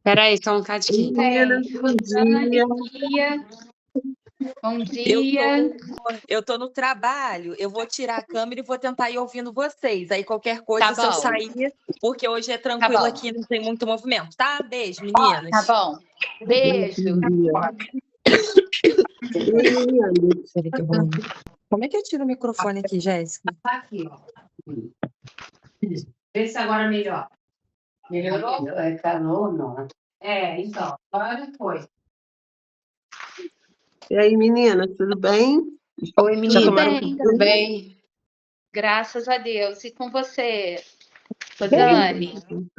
Peraí, só um cadinho. Meninas, bom dia. Bom dia. Eu tô no trabalho, eu vou tirar a câmera e vou tentar ir ouvindo vocês. Aí qualquer coisa, se eu sair, porque hoje é tranquilo aqui, não tem muito movimento, tá? Beijo, meninas. Tá bom. Beijo. Como é que eu tiro o microfone aqui, Jéssica? Tá aqui, ó. Vê se agora melhor. Melhorou? É calor, não. Então, agora foi. E aí, meninas, tudo bem? Oi, menina. Tudo bem. Graças a Deus. E com você, Rosane?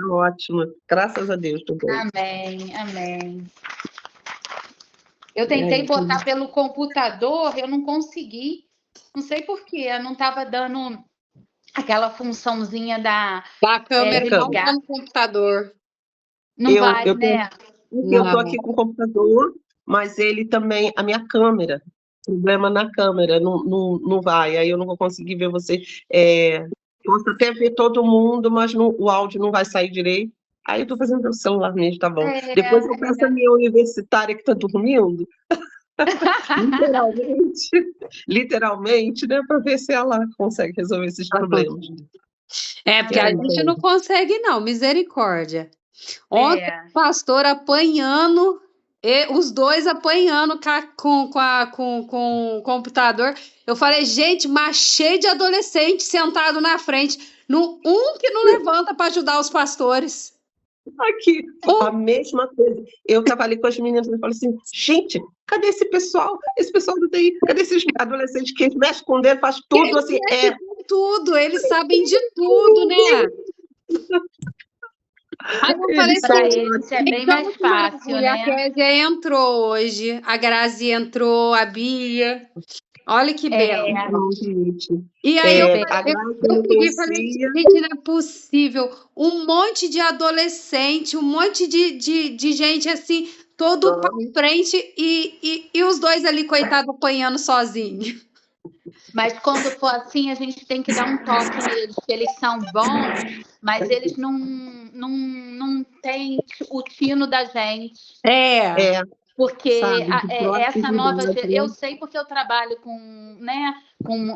Ótimo, graças a Deus, tudo bem. Amém, amém. Eu tentei botar pelo computador, eu não consegui. Não sei por quê, eu não estava dando aquela funçãozinha da câmera de não ligar. tá no computador. Não vai, né? Eu tô aqui com o computador, mas ele também, a minha câmera, problema na câmera, não vai, aí eu não vou conseguir ver vocês. Posso até ver todo mundo, mas o áudio não vai sair direito. Aí eu tô fazendo pelo celular mesmo, tá bom. Depois eu peço a minha universitária que tá dormindo, literalmente, né, para ver se ela consegue resolver esses problemas. Porque a gente não consegue, não, misericórdia. Ontem, o pastor apanhando, e os dois apanhando com o computador. Eu falei, gente, mas cheio de adolescente sentado na frente. Um que não levanta para ajudar os pastores. Aqui, a mesma coisa. Eu estava ali com as meninas e falei assim, gente, cadê esse pessoal? Esse pessoal do TI? Cadê esses adolescentes que mexe com o dedo, faz tudo assim? Tudo, eles sabem de tudo, né? Aí eu falei assim, isso é bem mais fácil, né? A Kézia entrou hoje, a Grazi entrou, a Bia. Olha que belo. E aí eu peguei e falei, gente, não é possível. Um monte de adolescente, um monte de gente assim, todo pra frente e os dois ali, coitado, apanhando sozinho. Mas quando for assim, a gente tem que dar um toque neles, que eles são bons, mas eles não têm o tino da gente. Porque essa nova geração, eu sei porque eu trabalho com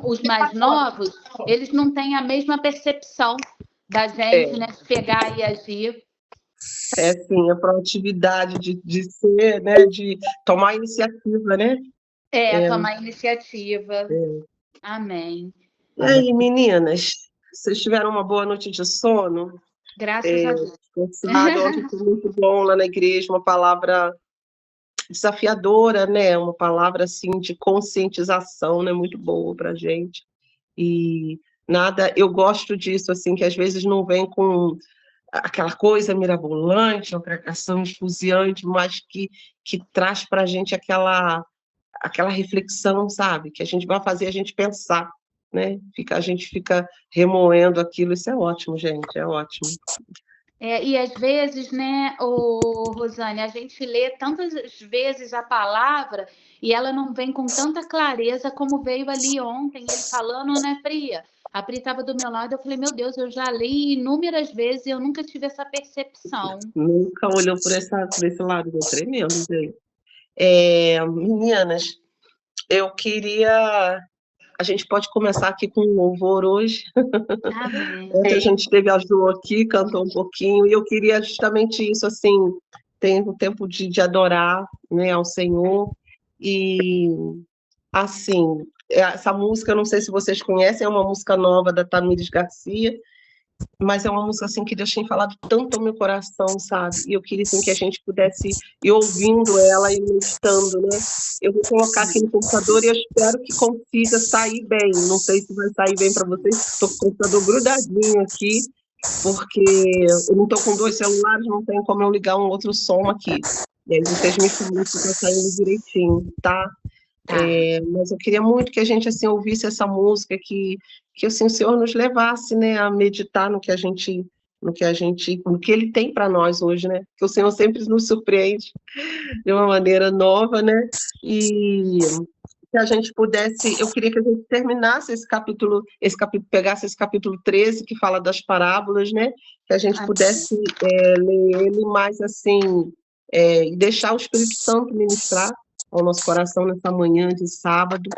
os mais novos, eles não têm a mesma percepção da gente, né, de pegar e agir. Sim, a proatividade de ser, né, de tomar iniciativa, né? Tomar iniciativa. Amém. E aí, meninas, vocês tiveram uma boa noite de sono? Graças a Deus. Ontem foi muito bom lá na igreja, uma palavra desafiadora, né? Uma palavra assim de conscientização, né? Muito boa para gente. E eu gosto disso assim, que às vezes não vem com aquela coisa mirabolante, uma pregação esfuziante, mas que traz para a gente aquela reflexão, sabe? Que a gente vai fazer a gente pensar, né? A gente fica remoendo aquilo, isso é ótimo, gente, é ótimo. E às vezes, né, Rosane, a gente lê tantas vezes a palavra e ela não vem com tanta clareza como veio ali ontem, ele falando, né, Pri? A Pri estava do meu lado, eu falei, meu Deus, eu já li inúmeras vezes e eu nunca tive essa percepção. Nunca olhou por esse lado, é tremendo, gente. Meninas, eu queria... A gente pode começar aqui com um louvor hoje. Ontem a gente teve a Jo aqui, cantou um pouquinho, e eu queria justamente isso, assim, tem um tempo de adorar, né, ao Senhor, e, assim, essa música, eu não sei se vocês conhecem, é uma música nova da Tamires Garcia, mas é uma música, assim, que Deus tem falado tanto ao meu coração, sabe, e eu queria, assim, que a gente pudesse ir ouvindo ela e meditando, né. Eu vou colocar aqui no computador e eu espero que consiga sair bem. Não sei se vai sair bem para vocês. Estou com o computador grudadinho aqui, porque eu não estou com 2 celulares, não tem como eu ligar um outro som aqui. E aí vocês me falam se está saindo direitinho, tá? Mas eu queria muito que a gente assim, ouvisse essa música, que assim, o Senhor nos levasse, né, a meditar no que Ele tem para nós hoje, né? Que o Senhor sempre nos surpreende de uma maneira nova, né? E se a gente pudesse, eu queria que a gente terminasse esse capítulo, pegasse esse capítulo 13, que fala das parábolas, né? Que a gente pudesse ler ele mais assim, e deixar o Espírito Santo ministrar ao nosso coração nessa manhã de sábado,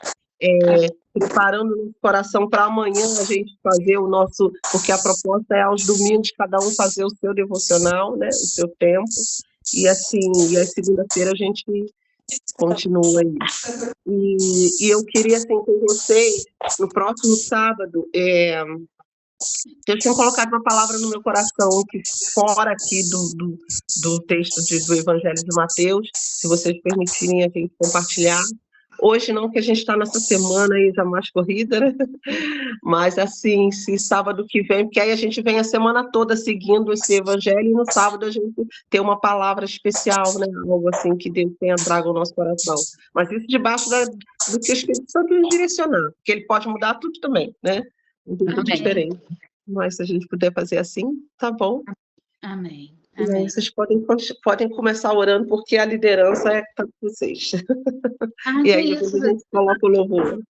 preparando o nosso coração para amanhã a gente fazer o nosso, porque a proposta é aos domingos cada um fazer o seu devocional, né? O seu tempo, e assim, e a segunda-feira a gente continua aí. E eu queria, assim, com vocês, no próximo sábado, eu tinha colocado uma palavra no meu coração, que fora aqui do texto do Evangelho de Mateus, se vocês permitirem a gente compartilhar. Hoje não, que a gente está nessa semana aí já mais corrida, né? Mas assim, se sábado que vem, porque aí a gente vem a semana toda seguindo esse evangelho e no sábado a gente tem uma palavra especial, né? Algo assim que Deus tenha trago ao nosso coração. Mas isso debaixo do que o Espírito Santo nos direcionar, porque ele pode mudar tudo também, né? Tudo diferente. Mas se a gente puder fazer assim, tá bom. Amém. E aí vocês podem começar orando, porque a liderança tá com vocês. E aí depois a gente coloca o louvor.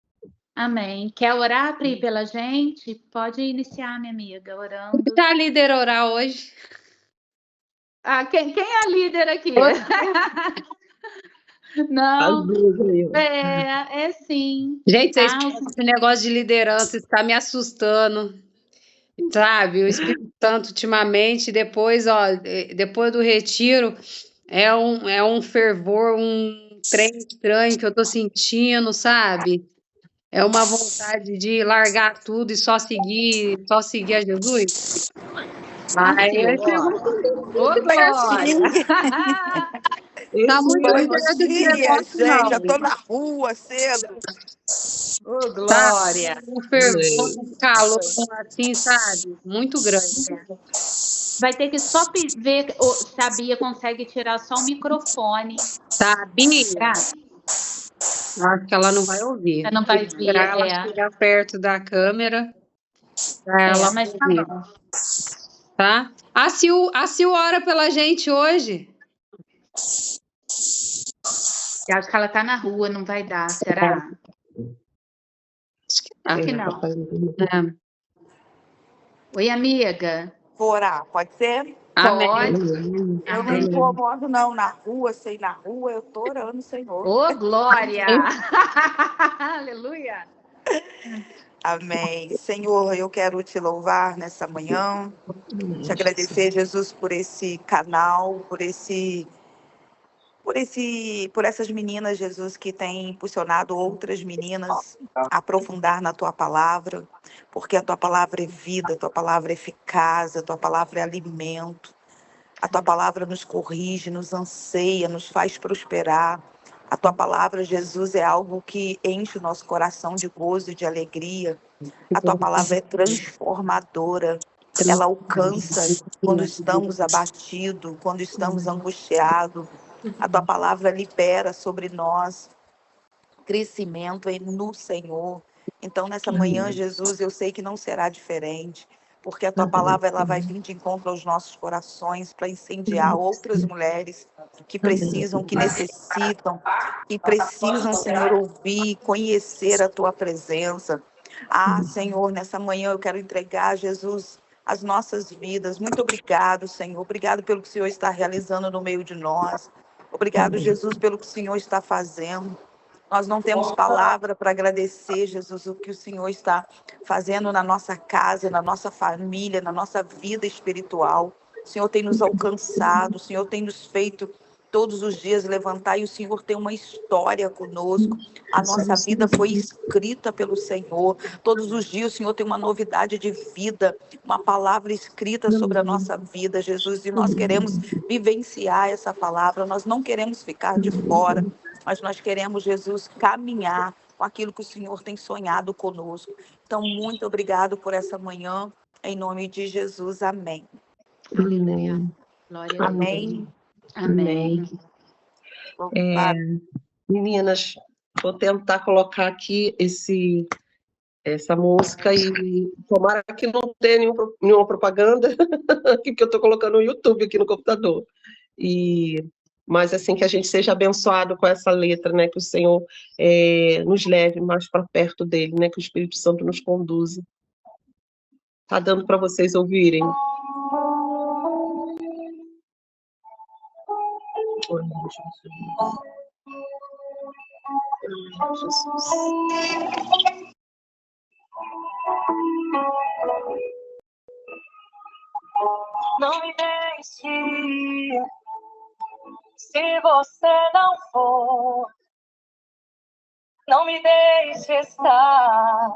Amém. Quer orar, Pri, pela gente? Pode iniciar, minha amiga, orando. Quem tá a líder orar hoje? Quem é a líder aqui? Não, sim. Gente, esse negócio de liderança está me assustando, sabe? O Espírito Santo ultimamente, depois do retiro, é um fervor, um trem estranho que eu tô sentindo, sabe? É uma vontade de largar tudo e só seguir a Jesus. Tá muito gente, já tô na rua cedo. Ô, glória! Um fervor, um calor, assim, sabe? Muito grande. Vai ter que só ver se a Bia consegue tirar só o microfone. Bia? Acho que ela não vai ouvir. Ela não vai ouvir, ela chegar perto da câmera. Mas tá bom. Tá? A Sil ora pela gente hoje. Eu acho que ela tá na rua, não vai dar, será? Acho que não. Oi, amiga. Vou orar, pode ser? Pode. Eu não incomodo, não. Na rua, sei na rua, eu tô orando, Senhor. Ô, glória! Aleluia! Amém. Senhor, eu quero te louvar nessa manhã, te agradecer, Jesus, por esse canal, por essas meninas, Jesus, que têm impulsionado outras meninas a aprofundar na tua palavra, porque a tua palavra é vida, a tua palavra é eficaz, a tua palavra é alimento, a tua palavra nos corrige, nos anseia, nos faz prosperar. A tua palavra, Jesus, é algo que enche o nosso coração de gozo e de alegria. A tua palavra é transformadora. Ela alcança quando estamos abatidos, quando estamos angustiados. A tua palavra libera sobre nós crescimento no Senhor. Então, nessa manhã, Jesus, eu sei que não será diferente, porque a tua palavra ela vai vir de encontro aos nossos corações para incendiar outras mulheres que precisam, que necessitam, que precisam, Senhor, ouvir, conhecer a tua presença. Senhor, nessa manhã eu quero entregar, Jesus, as nossas vidas. Muito obrigado, Senhor. Obrigado pelo que o Senhor está realizando no meio de nós. Obrigado, Jesus, pelo que o Senhor está fazendo. Nós não temos palavra para agradecer, Jesus, o que o Senhor está fazendo na nossa casa, na nossa família, na nossa vida espiritual. O Senhor tem nos alcançado, o Senhor tem nos feito todos os dias levantar e o Senhor tem uma história conosco. A nossa vida foi escrita pelo Senhor. Todos os dias o Senhor tem uma novidade de vida, uma palavra escrita sobre a nossa vida, Jesus. E nós queremos vivenciar essa palavra, nós não queremos ficar de fora, mas nós queremos, Jesus, caminhar com aquilo que o Senhor tem sonhado conosco. Então, muito obrigado por essa manhã, em nome de Jesus. Amém. Aleluia. Glória a Deus. Amém. Amém. Meninas, vou tentar colocar aqui essa música e tomara que não tenha nenhuma propaganda, que eu estou colocando no YouTube aqui no computador. E mas assim, que a gente seja abençoado com essa letra, né? Que o Senhor nos leve mais para perto dele, né? Que o Espírito Santo nos conduza. Tá dando para vocês ouvirem? Não me deixe, se você não for. Não me deixe estar,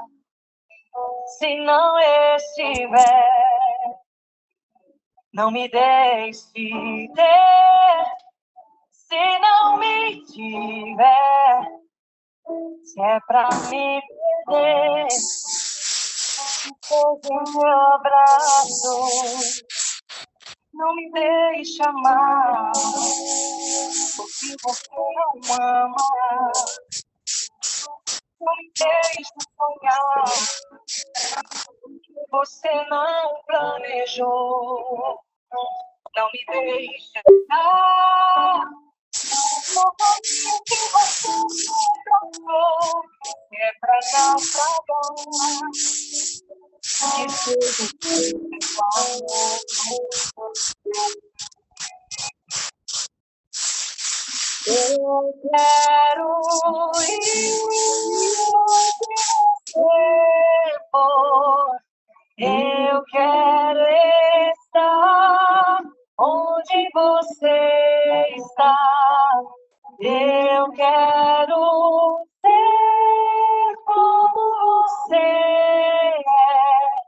se não estiver. Não me deixe ter, se não me tiver. Se é pra me perder, seja em meu abraço. Não me deixe amar, porque você não ama. Não me deixe sonhar, você não planejou. Não me deixe estar no caminho que você trocou. É pra naufragar, que seja igual. Eu quero ir onde você for. Eu quero estar onde você está. Eu quero ser como você é.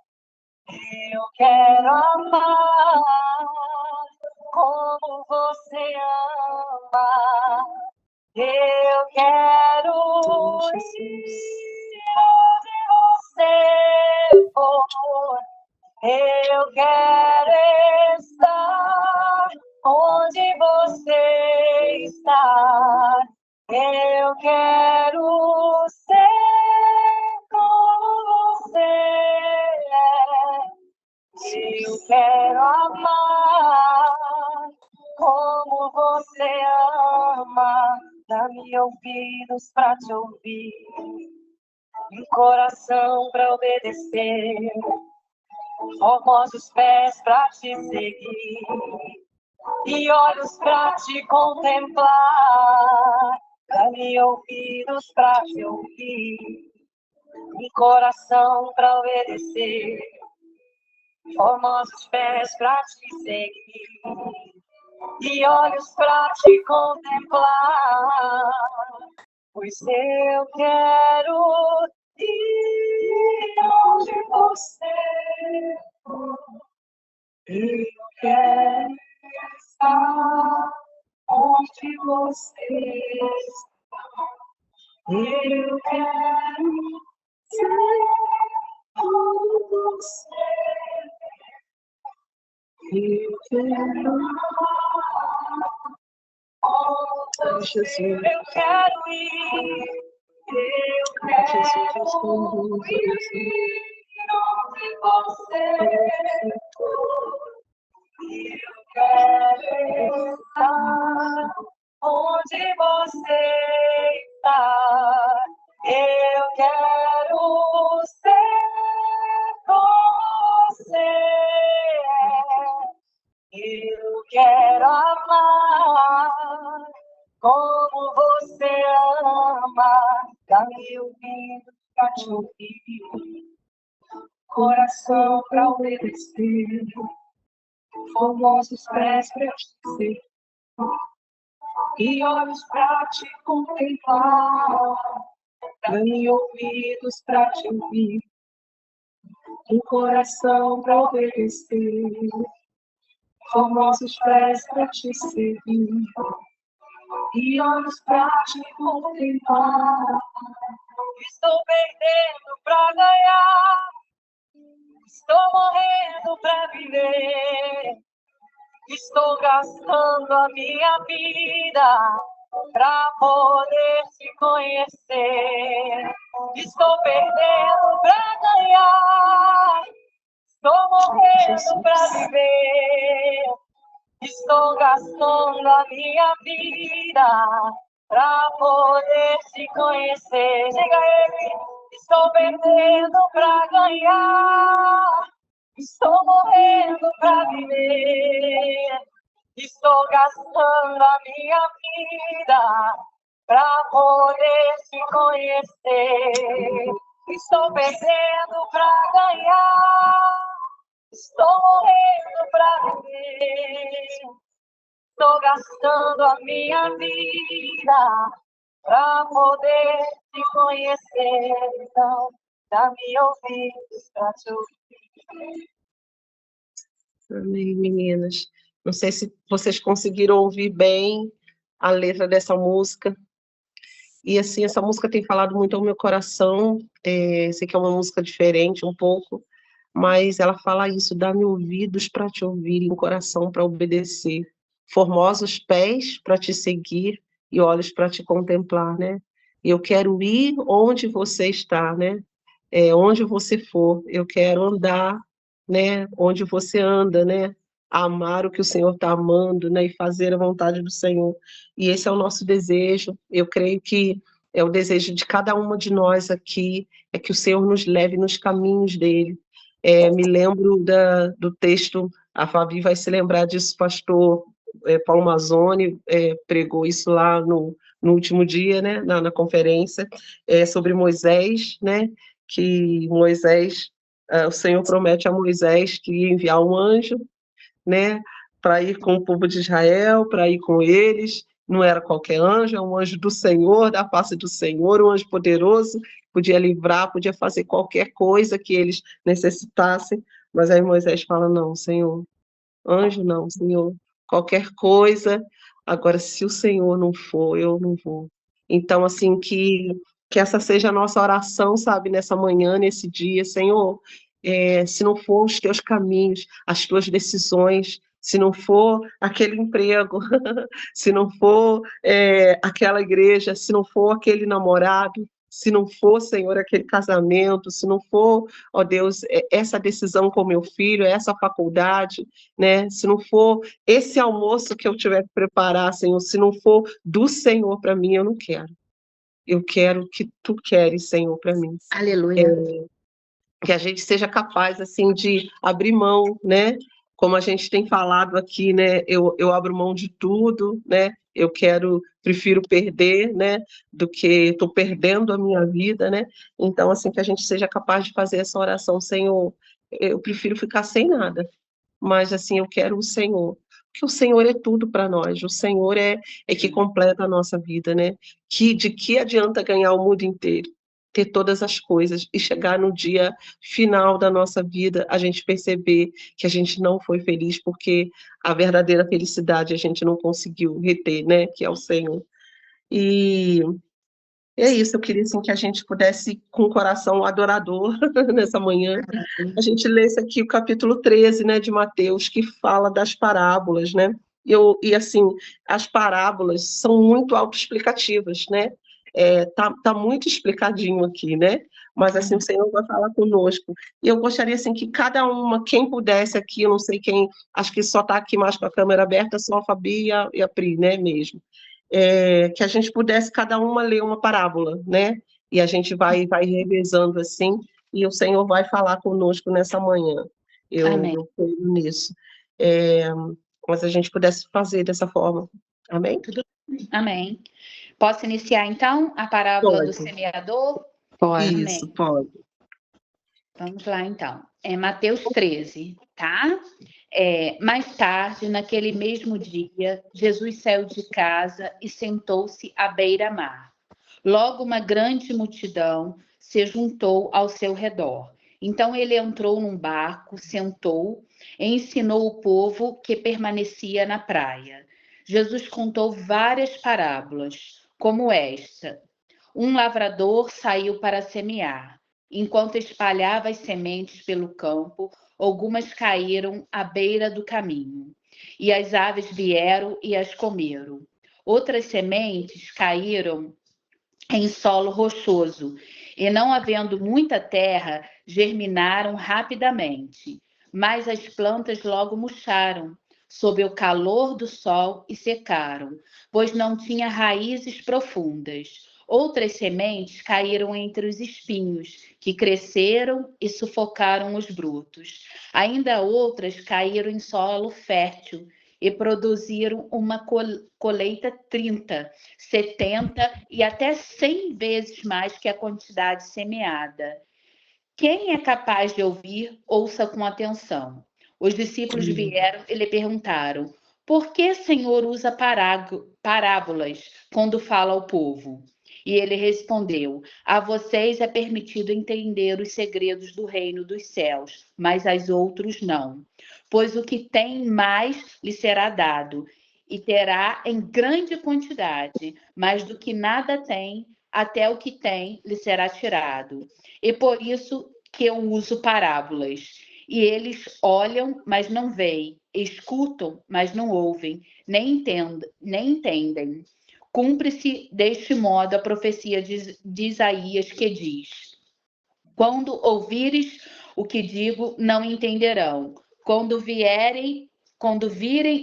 Eu quero amar como você ama. Eu quero ir onde você for. Eu quero estar onde você está. Eu quero ser como você é. Eu quero amar como você ama. Dá-me ouvidos pra te ouvir, um coração pra obedecer, formosos pés pra te seguir e olhos pra te contemplar. Dá-me ouvidos pra te ouvir, um coração pra obedecer, formosos pés pra te seguir e olhos pra te contemplar. Pois eu quero ir onde você for. Eu quero estar onde você está. Eu quero ser como você é. Eu quero amar. Oh, Jesus, eu quero ir. Eu quero ir onde você for. Eu quero estar onde você está. Eu quero ser como você é. Eu quero amar como você ama. Dá-me ouvido pra te ouvir, coração pra obedecer, formosos pés pra te seguir e olhos pra te contemplar. Dá-me ouvidos pra te ouvir, um coração pra obedecer, formosos pés pra te seguir e olhos pra te contemplar. Estou perdendo pra ganhar, estou morrendo pra viver. Estou gastando a minha vida pra poder te conhecer. Estou perdendo pra ganhar, estou morrendo pra viver. Estou gastando a minha vida pra poder te conhecer. Diga ele, estou perdendo pra ganhar. Estou morrendo pra viver. Estou gastando a minha vida pra poder te conhecer. Estou perdendo pra ganhar. Estou morrendo pra viver. Estou gastando a minha vida pra poder te conhecer. Então, dá-me ouvidos pra te ouvir. Amém, meninas. Não sei se vocês conseguiram ouvir bem a letra dessa música. E, assim, essa música tem falado muito ao meu coração. Sei que é uma música diferente um pouco, mas ela fala isso: dá-me ouvidos para te ouvir e um coração para obedecer. Formosos pés para te seguir e olhos para te contemplar, né? Eu quero ir onde você está, né? Onde você for, eu quero andar, né? Onde você anda, né? Amar o que o Senhor está amando, né? E fazer a vontade do Senhor. E esse é o nosso desejo. Eu creio que é o desejo de cada uma de nós aqui, é que o Senhor nos leve nos caminhos dele. Me lembro do texto, a Fabi vai se lembrar disso, pastor Paulo Mazzoni pregou isso lá no último dia, né? Na conferência, sobre Moisés, né? Que Moisés, o Senhor promete a Moisés que ia enviar um anjo, né, para ir com o povo de Israel, para ir com eles. Não era qualquer anjo, é um anjo do Senhor, da face do Senhor, um anjo poderoso, podia livrar, podia fazer qualquer coisa que eles necessitassem. Mas aí Moisés fala: não, Senhor, anjo não, Senhor, qualquer coisa. Agora, se o Senhor não for, eu não vou. Então, assim, que essa seja a nossa oração, sabe, nessa manhã, nesse dia. Senhor, se não for os teus caminhos, as tuas decisões, se não for aquele emprego, se não for aquela igreja, se não for aquele namorado, se não for, Senhor, aquele casamento, se não for, ó Deus, essa decisão com meu filho, essa faculdade, né? Se não for esse almoço que eu tiver que preparar, Senhor, se não for do Senhor para mim, eu não quero. Eu quero o que tu queres, Senhor, para mim. Aleluia. Que a gente seja capaz, assim, de abrir mão, né? Como a gente tem falado aqui, né? Eu abro mão de tudo, né? Prefiro perder, né? Do que estou perdendo a minha vida, né? Então, assim, que a gente seja capaz de fazer essa oração: Senhor, eu prefiro ficar sem nada, mas, assim, eu quero o Senhor. Porque o Senhor é tudo para nós, o Senhor é que completa a nossa vida, né? De que adianta ganhar o mundo inteiro, ter todas as coisas e chegar no dia final da nossa vida, a gente perceber que a gente não foi feliz, porque a verdadeira felicidade a gente não conseguiu reter, né? Que é o Senhor. E é isso, eu queria, assim, que a gente pudesse, com o coração adorador, nessa manhã, a gente lesse aqui o capítulo 13, né, de Mateus, que fala das parábolas, né? E assim, as parábolas são muito autoexplicativas, né? Tá muito explicadinho aqui, né? Mas, assim, o Senhor vai falar conosco. E eu gostaria, assim, que cada uma, quem pudesse aqui, eu não sei quem, acho que só está aqui mais com a câmera aberta, só a Fabi e a Pri, né, mesmo. Que a gente pudesse cada uma ler uma parábola, né? E a gente vai revezando assim, e o Senhor vai falar conosco nessa manhã. Eu creio nisso. Mas a gente pudesse fazer dessa forma. Amém? Amém. Posso iniciar, então, a parábola do semeador? Pode. Isso, amém. Pode. Vamos lá, então. Mateus 13, tá? Mais tarde, naquele mesmo dia, Jesus saiu de casa e sentou-se à beira-mar. Logo uma grande multidão se juntou ao seu redor. Então ele entrou num barco, sentou e ensinou o povo que permanecia na praia. Jesus contou várias parábolas, como esta. Um lavrador saiu para semear. Enquanto espalhava as sementes pelo campo, algumas caíram à beira do caminho, e as aves vieram e as comeram. Outras sementes caíram em solo rochoso, e não havendo muita terra, germinaram rapidamente. Mas as plantas logo murcharam, sob o calor do sol e secaram, pois não tinha raízes profundas. Outras sementes caíram entre os espinhos, que cresceram e sufocaram os brotos. Ainda outras caíram em solo fértil e produziram uma colheita 30, 70 e até 100 vezes mais que a quantidade semeada. Quem é capaz de ouvir, ouça com atenção. Os discípulos vieram e lhe perguntaram: por que o Senhor usa parábolas quando fala ao povo? E ele respondeu: a vocês é permitido entender os segredos do reino dos céus, mas aos outros não. Pois o que tem mais lhe será dado, e terá em grande quantidade, mas do que nada tem, até o que tem lhe será tirado. E por isso que eu uso parábolas. E eles olham, mas não veem, escutam, mas não ouvem, nem entendem. Cumpre-se deste modo a profecia de Isaías, que diz: quando ouvires o que digo, não entenderão. Quando virem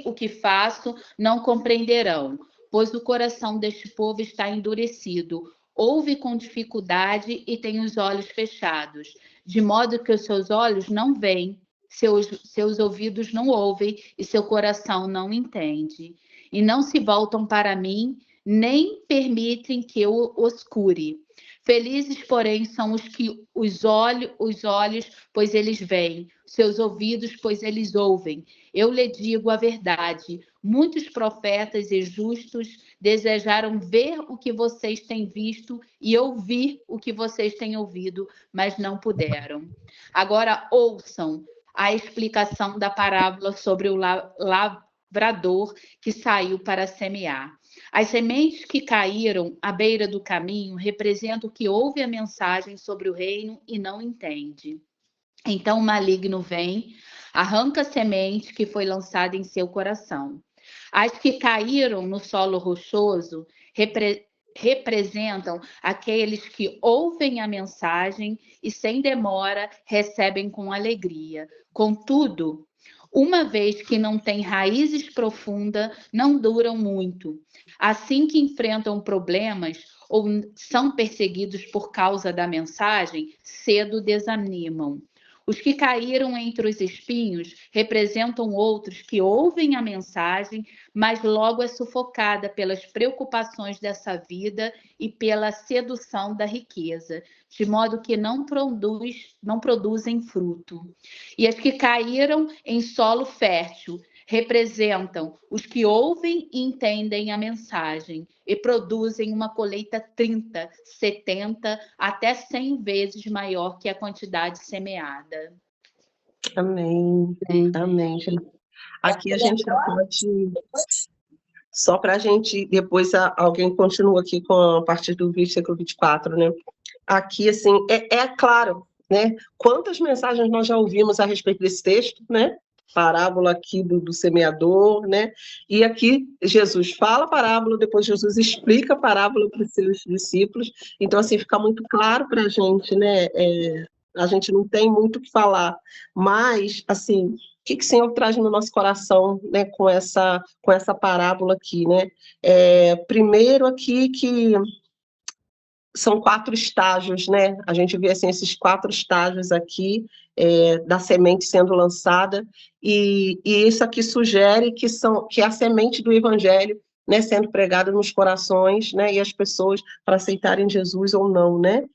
o que faço, não compreenderão. Pois o coração deste povo está endurecido, ouve com dificuldade e tem os olhos fechados, de modo que os seus olhos não veem, seus ouvidos não ouvem e seu coração não entende. E não se voltam para mim, nem permitem que eu os cure. Felizes, porém, são os olhos, pois eles veem, seus ouvidos, pois eles ouvem. Eu lhe digo a verdade, muitos profetas e justos desejaram ver o que vocês têm visto e ouvir o que vocês têm ouvido, mas não puderam. Agora ouçam a explicação da parábola sobre o lavrador que saiu para semear. As sementes que caíram à beira do caminho representam o que ouve a mensagem sobre o reino e não entende. Então o maligno vem, arranca a semente que foi lançada em seu coração. As que caíram no solo rochoso representam aqueles que ouvem a mensagem e sem demora recebem com alegria. Contudo, uma vez que não têm raízes profundas, não duram muito. Assim que enfrentam problemas ou são perseguidos por causa da mensagem, cedo desanimam. Os que caíram entre os espinhos representam outros que ouvem a mensagem, mas logo é sufocada pelas preocupações dessa vida e pela sedução da riqueza, de modo que não produzem fruto. E as que caíram em solo fértil representam os que ouvem e entendem a mensagem e produzem uma colheita 30, 70, até 100 vezes maior que a quantidade semeada. Amém. Amém. Aqui a gente pode... Só para a gente... Depois alguém continua aqui com a partir do versículo 24, né? Aqui, assim, é claro, né? Quantas mensagens nós já ouvimos a respeito desse texto, né? Parábola aqui do semeador, né? E aqui Jesus fala a parábola, depois Jesus explica a parábola para os seus discípulos. Então, assim, fica muito claro para a gente, né? A gente não tem muito o que falar, mas, assim, o que o Senhor traz no nosso coração, né? Com essa parábola aqui, né? Primeiro aqui que são 4 estágios, né? A gente vê assim, esses 4 estágios aqui da semente sendo lançada, e isso aqui sugere que é a semente do Evangelho, né, sendo pregada nos corações, né, e as pessoas para aceitarem Jesus ou não, né?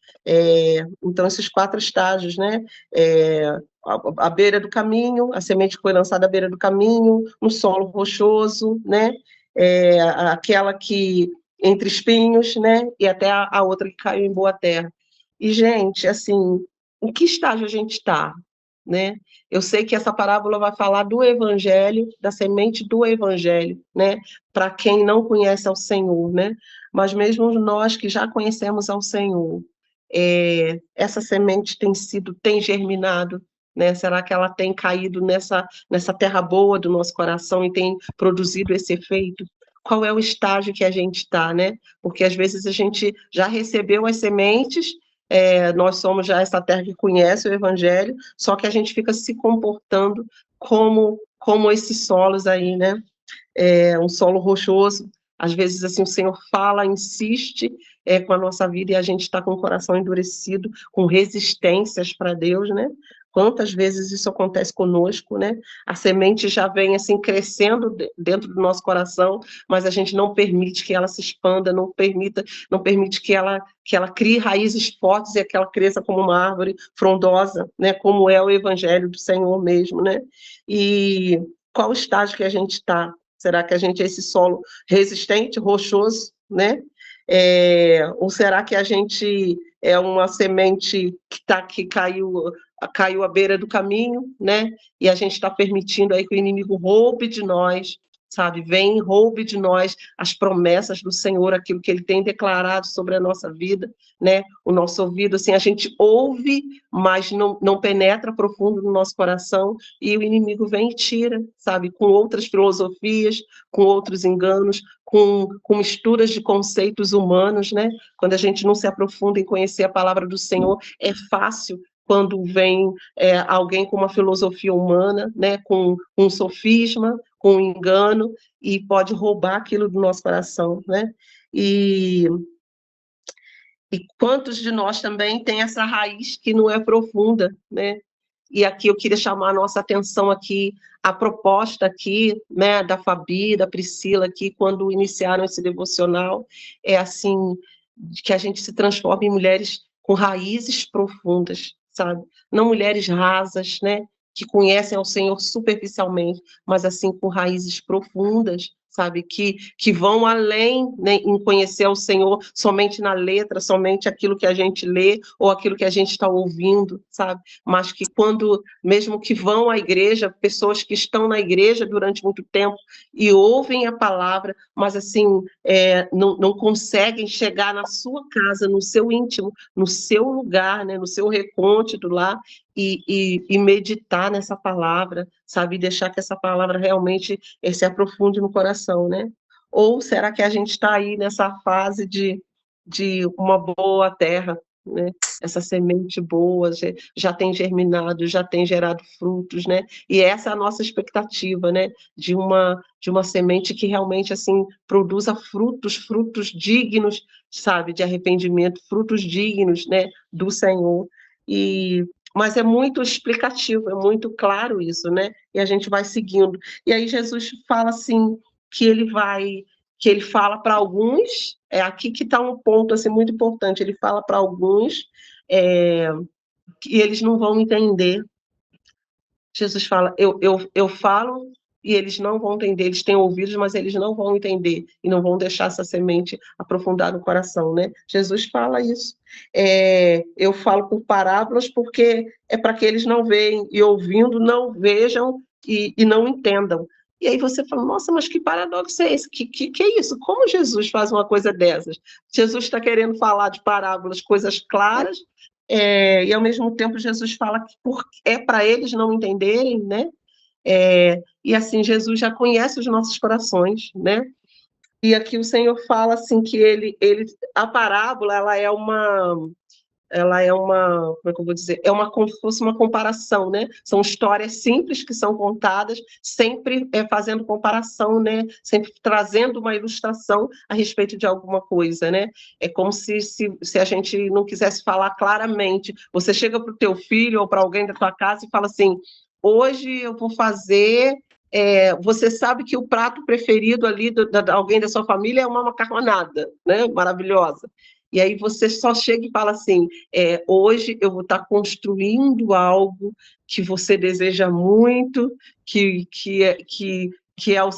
Então, esses 4 estágios, né? À beira do caminho, a semente foi lançada à beira do caminho, no solo rochoso, né? Aquela que entre espinhos, né? E até a outra que caiu em boa terra. E, gente, assim, em que estágio a gente está, né? Eu sei que essa parábola vai falar do Evangelho, da semente do Evangelho, né? Para quem não conhece ao Senhor, né? Mas mesmo nós que já conhecemos ao Senhor, essa semente tem germinado, né? Será que ela tem caído nessa terra boa do nosso coração e tem produzido esse efeito? Qual é o estágio que a gente está, né? Porque às vezes a gente já recebeu as sementes, nós somos já essa terra que conhece o Evangelho, só que a gente fica se comportando como esses solos aí, né? Um solo rochoso, às vezes assim o Senhor fala, insiste com a nossa vida e a gente está com o coração endurecido, com resistências para Deus, né? Quantas vezes isso acontece conosco, né? A semente já vem assim crescendo dentro do nosso coração, mas a gente não permite que ela se expanda, não permite que ela crie raízes fortes e que ela cresça como uma árvore frondosa, né? Como é o Evangelho do Senhor mesmo, né? E qual estágio que a gente está? Será que a gente é esse solo resistente, rochoso, né? Ou será que a gente é uma semente que caiu à beira do caminho, né? E a gente está permitindo aí que o inimigo roube de nós, sabe? Vem e roube de nós as promessas do Senhor, aquilo que Ele tem declarado sobre a nossa vida, né? O nosso ouvido, assim, a gente ouve, mas não penetra profundo no nosso coração, e o inimigo vem e tira, sabe? Com outras filosofias, com outros enganos, com misturas de conceitos humanos, né? Quando a gente não se aprofunda em conhecer a palavra do Senhor, é fácil quando vem alguém com uma filosofia humana, né, com um sofisma, com um engano, e pode roubar aquilo do nosso coração, né? E quantos de nós também tem essa raiz que não é profunda, né? E aqui eu queria chamar a nossa atenção aqui, a proposta aqui, né, da Fabi, da Priscila aqui, quando iniciaram esse devocional, é assim, que a gente se transforme em mulheres com raízes profundas, sabe? Não mulheres rasas, né, que conhecem ao Senhor superficialmente, mas assim com raízes profundas, sabe, que vão além, né, em conhecer ao Senhor somente na letra, somente aquilo que a gente lê ou aquilo que a gente está ouvindo, sabe, mas que quando, mesmo que vão à igreja, pessoas que estão na igreja durante muito tempo e ouvem a palavra, mas assim, não conseguem chegar na sua casa, no seu íntimo, no seu lugar, né, no seu recôndito lá, e meditar nessa palavra, sabe, deixar que essa palavra realmente se aprofunde no coração, né? Ou será que a gente está aí nessa fase de uma boa terra, né? Essa semente boa já tem germinado, já tem gerado frutos, né? E essa é a nossa expectativa, né? De uma semente que realmente assim produza frutos dignos, sabe, de arrependimento, frutos dignos, né, do Senhor. Mas é muito explicativo, é muito claro isso, né? E a gente vai seguindo. E aí Jesus fala assim, que ele fala para alguns, aqui que está um ponto assim, muito importante, ele fala para alguns que eles não vão entender. Jesus fala, eu falo e eles não vão entender, eles têm ouvidos, mas eles não vão entender, e não vão deixar essa semente aprofundar no coração, né? Jesus fala isso. Eu falo por parábolas porque é para que eles não veem, e ouvindo não vejam e não entendam. E aí você fala, nossa, mas que paradoxo é esse? Que é isso? Como Jesus faz uma coisa dessas? Jesus está querendo falar de parábolas, coisas claras, e ao mesmo tempo Jesus fala que é para eles não entenderem, né? E assim, Jesus já conhece os nossos corações, né? E aqui o Senhor fala assim que a parábola, ela é uma, como é que eu vou dizer? Como se fosse uma comparação, né? São histórias simples que são contadas, sempre fazendo comparação, né? Sempre trazendo uma ilustração a respeito de alguma coisa, né? É como se a gente não quisesse falar claramente. Você chega para o teu filho ou para alguém da tua casa e fala assim, hoje eu vou fazer... você sabe que o prato preferido ali de alguém da sua família é uma macarronada, né? Maravilhosa. E aí você só chega e fala assim, hoje eu vou estar construindo algo que você deseja muito, que é o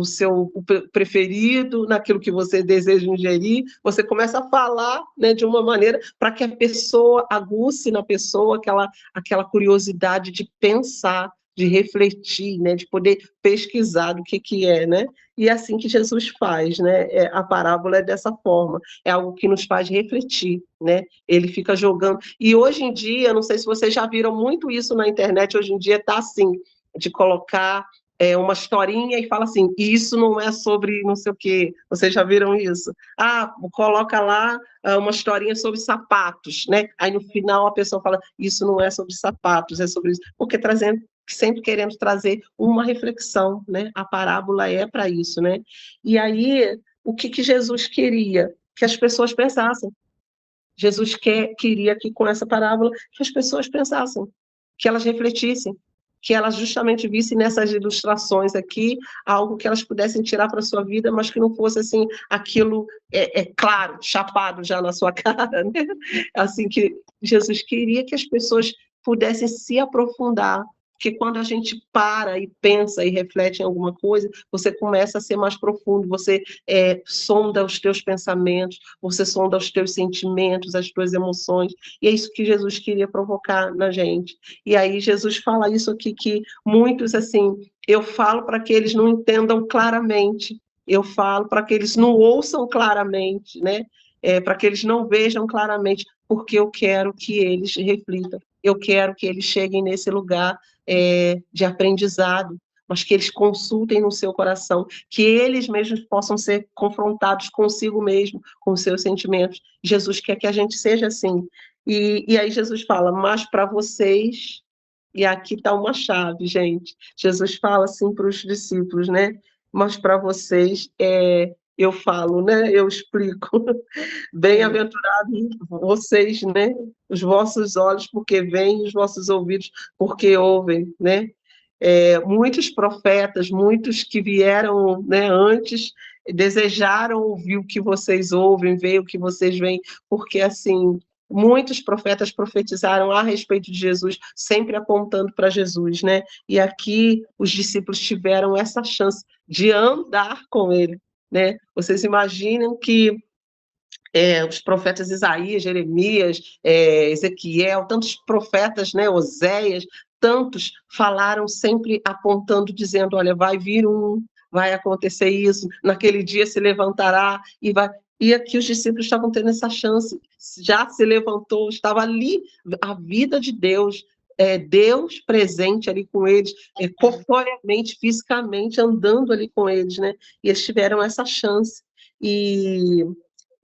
seu preferido, naquilo que você deseja ingerir. Você começa a falar, né, de uma maneira para que a pessoa aguce na pessoa aquela curiosidade de pensar, de refletir, né, de poder pesquisar do que é, né? E é assim que Jesus faz, né? A parábola é dessa forma, é algo que nos faz refletir, né? Ele fica jogando. E hoje em dia, não sei se vocês já viram muito isso na internet, hoje em dia está assim, de colocar uma historinha e fala assim, isso não é sobre não sei o quê. Vocês já viram isso? Coloca lá uma historinha sobre sapatos, né? Aí no final a pessoa fala, isso não é sobre sapatos, é sobre isso. Porque trazendo sempre querendo trazer uma reflexão, né? A parábola é para isso, né? E aí, o que Jesus queria? Que as pessoas pensassem. Jesus queria que com essa parábola que as pessoas pensassem, que elas refletissem, que elas justamente vissem nessas ilustrações aqui algo que elas pudessem tirar para a sua vida, mas que não fosse assim aquilo claro, chapado já na sua cara, né? Assim que Jesus queria que as pessoas pudessem se aprofundar, porque quando a gente para e pensa e reflete em alguma coisa, você começa a ser mais profundo, você sonda os teus pensamentos, você sonda os teus sentimentos, as tuas emoções, e é isso que Jesus queria provocar na gente. E aí Jesus fala isso aqui, que muitos, assim, eu falo para que eles não entendam claramente, eu falo para que eles não ouçam claramente, né? Para que eles não vejam claramente, porque eu quero que eles reflitam, eu quero que eles cheguem nesse lugar de aprendizado, mas que eles consultem no seu coração, que eles mesmos possam ser confrontados consigo mesmo, com os seus sentimentos. Jesus quer que a gente seja assim. E aí Jesus fala, mas para vocês, e aqui está uma chave, gente, Jesus fala assim para os discípulos, né? Mas para vocês, eu falo, né? Eu explico. Bem-aventurados vocês, né? Os vossos olhos, porque veem, os vossos ouvidos, porque ouvem, né? Muitos profetas, muitos que vieram, né, antes, desejaram ouvir o que vocês ouvem, ver o que vocês veem, porque, assim, muitos profetas profetizaram a respeito de Jesus, sempre apontando para Jesus, né? E aqui os discípulos tiveram essa chance de andar com ele, né? Vocês imaginam que os profetas Isaías, Jeremias, Ezequiel, tantos profetas, né, Oséias, tantos falaram sempre apontando, dizendo, olha, vai vir vai acontecer isso, naquele dia se levantará e vai... E aqui os discípulos estavam tendo essa chance, já se levantou, estava ali a vida de Deus, Deus presente ali com eles, corporeamente, fisicamente, andando ali com eles, né? E eles tiveram essa chance. E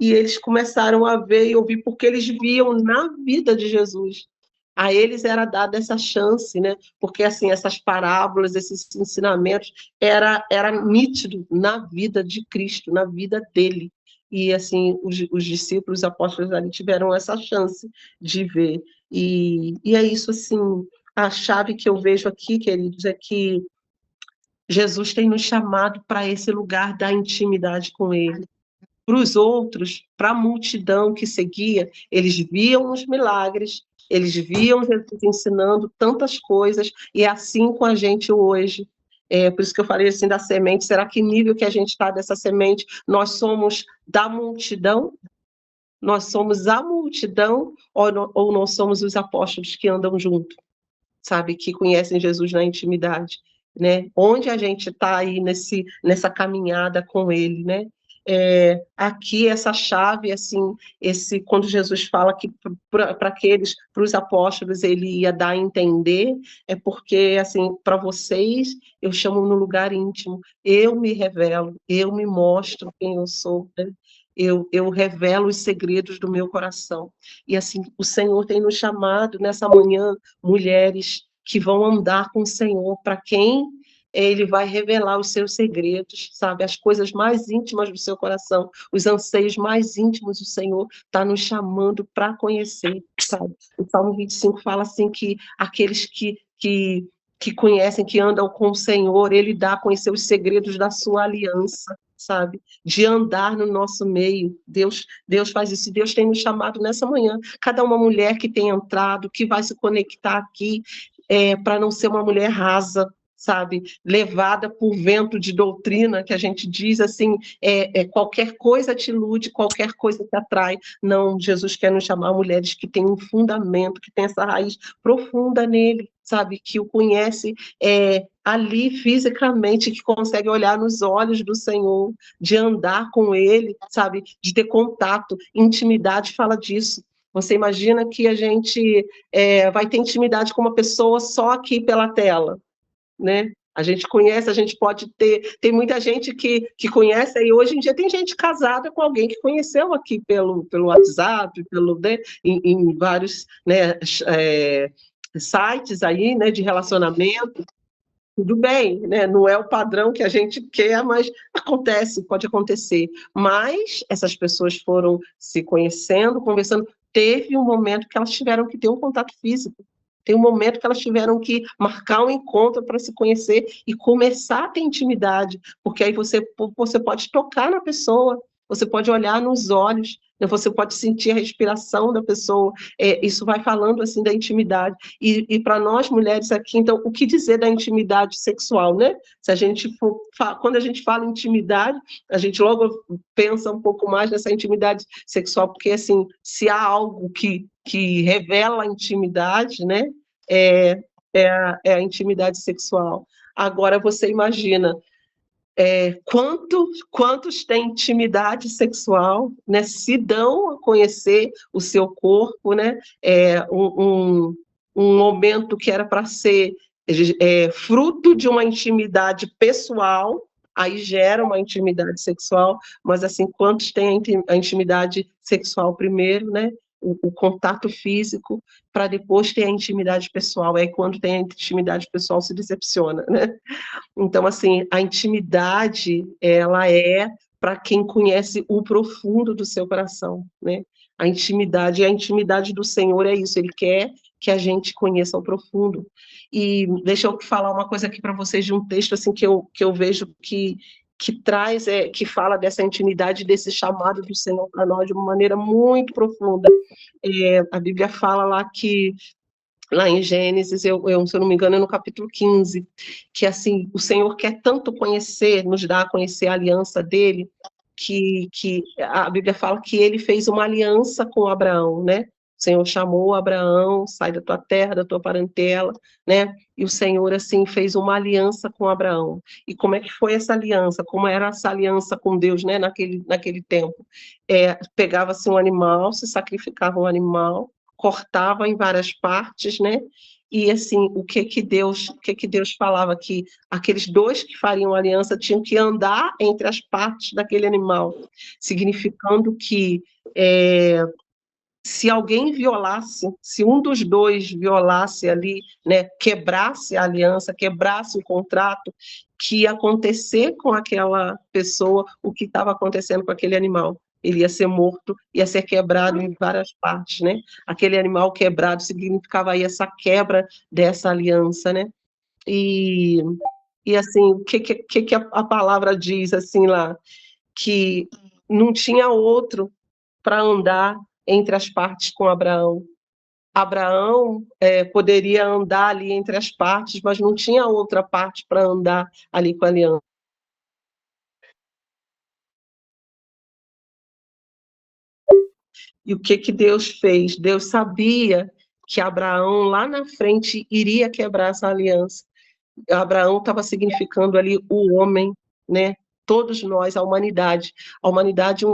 eles começaram a ver e ouvir, porque eles viam na vida de Jesus. A eles era dada essa chance, né? Porque, assim, essas parábolas, esses ensinamentos, era nítido na vida de Cristo, na vida dele. E, assim, os discípulos, os apóstolos ali tiveram essa chance de ver. E é isso, assim, a chave que eu vejo aqui, queridos, é que Jesus tem nos chamado para esse lugar da intimidade com ele. Para os outros, para a multidão que seguia, eles viam os milagres, eles viam Jesus ensinando tantas coisas, e é assim com a gente hoje. Por isso que eu falei assim da semente, será que nível que a gente está dessa semente? Nós somos da multidão? Nós somos a multidão ou nós somos os apóstolos que andam junto, sabe, que conhecem Jesus na intimidade, né? Onde a gente está aí nessa caminhada com ele, né? Aqui essa chave, assim, quando Jesus fala que para os apóstolos ele ia dar a entender, é porque, assim, para vocês eu chamo no lugar íntimo, eu me revelo, eu me mostro quem eu sou, né? Eu revelo os segredos do meu coração. E, assim, o Senhor tem nos chamado nessa manhã, mulheres que vão andar com o Senhor, para quem ele vai revelar os seus segredos, sabe? As coisas mais íntimas do seu coração, os anseios mais íntimos do Senhor está nos chamando para conhecer, sabe? O Salmo 25 fala assim que aqueles que conhecem, que andam com o Senhor, ele dá a conhecer os segredos da sua aliança, sabe? De andar no nosso meio. Deus faz isso. Deus tem nos chamado nessa manhã. Cada uma mulher que tem entrado, que vai se conectar aqui, para não ser uma mulher rasa, sabe, levada por vento de doutrina, que a gente diz assim, qualquer coisa te ilude, qualquer coisa te atrai. Não, Jesus quer nos chamar mulheres que têm um fundamento, que têm essa raiz profunda nele, sabe, que o conhece ali fisicamente, que consegue olhar nos olhos do Senhor, de andar com ele, sabe, de ter contato, intimidade fala disso. Você imagina que a gente vai ter intimidade com uma pessoa só aqui pela tela, né? A gente conhece, a gente pode ter... Tem muita gente que conhece, e hoje em dia tem gente casada com alguém que conheceu aqui pelo WhatsApp, né, em vários, né, sites aí, né, de relacionamento, tudo bem, né? Não é o padrão que a gente quer, mas acontece, pode acontecer. Mas essas pessoas foram se conhecendo, conversando. Teve um momento que elas tiveram que ter um contato físico. Tem um momento que elas tiveram que marcar um encontro para se conhecer e começar a ter intimidade, porque aí você pode tocar na pessoa, você pode olhar nos olhos, né? Você pode sentir a respiração da pessoa. Isso vai falando assim da intimidade. E para nós mulheres aqui, então, o que dizer da intimidade sexual, né? Se a gente quando a gente fala intimidade, a gente logo pensa um pouco mais nessa intimidade sexual, porque assim, se há algo que revela a intimidade, né? É a intimidade sexual. Agora você imagina quantos têm intimidade sexual, né? Se dão a conhecer o seu corpo, né? Um momento que era para ser fruto de uma intimidade pessoal, aí gera uma intimidade sexual, mas assim, quantos têm a intimidade sexual primeiro, né? O contato físico, para depois ter a intimidade pessoal. Aí, quando tem a intimidade pessoal, se decepciona, né? Então, assim, a intimidade, ela é para quem conhece o profundo do seu coração, né? A intimidade do Senhor é isso, Ele quer que a gente conheça o profundo. E deixa eu falar uma coisa aqui para vocês de um texto assim que eu vejo que traz, que fala dessa intimidade, desse chamado do Senhor para nós de uma maneira muito profunda. A Bíblia fala lá em Gênesis, se eu não me engano, é no capítulo 15, que assim, o Senhor quer tanto conhecer, nos dar a conhecer a aliança dele, que a Bíblia fala que ele fez uma aliança com Abraão, né? O Senhor chamou Abraão, sai da tua terra, da tua parentela, né? E o Senhor, assim, fez uma aliança com Abraão. E como é que foi essa aliança? Como era essa aliança com Deus, né? Naquele tempo? Pegava-se um animal, se sacrificava um animal, cortava em várias partes, né? E assim, o que Deus falava? Que aqueles dois que fariam aliança tinham que andar entre as partes daquele animal, significando que se alguém violasse, se um dos dois violasse ali, né, quebrasse a aliança, quebrasse o contrato, que ia acontecer com aquela pessoa o que estava acontecendo com aquele animal. Ele ia ser morto, ia ser quebrado em várias partes, né? Aquele animal quebrado significava aí essa quebra dessa aliança, né? E assim, o que a palavra diz, assim, lá? Que não tinha outro para andar entre as partes com Abraão. Abraão poderia andar ali entre as partes, mas não tinha outra parte para andar ali com a aliança. E o que Deus fez? Deus sabia que Abraão, lá na frente, iria quebrar essa aliança. Abraão estava significando ali o homem, né? Todos nós, a humanidade. A humanidade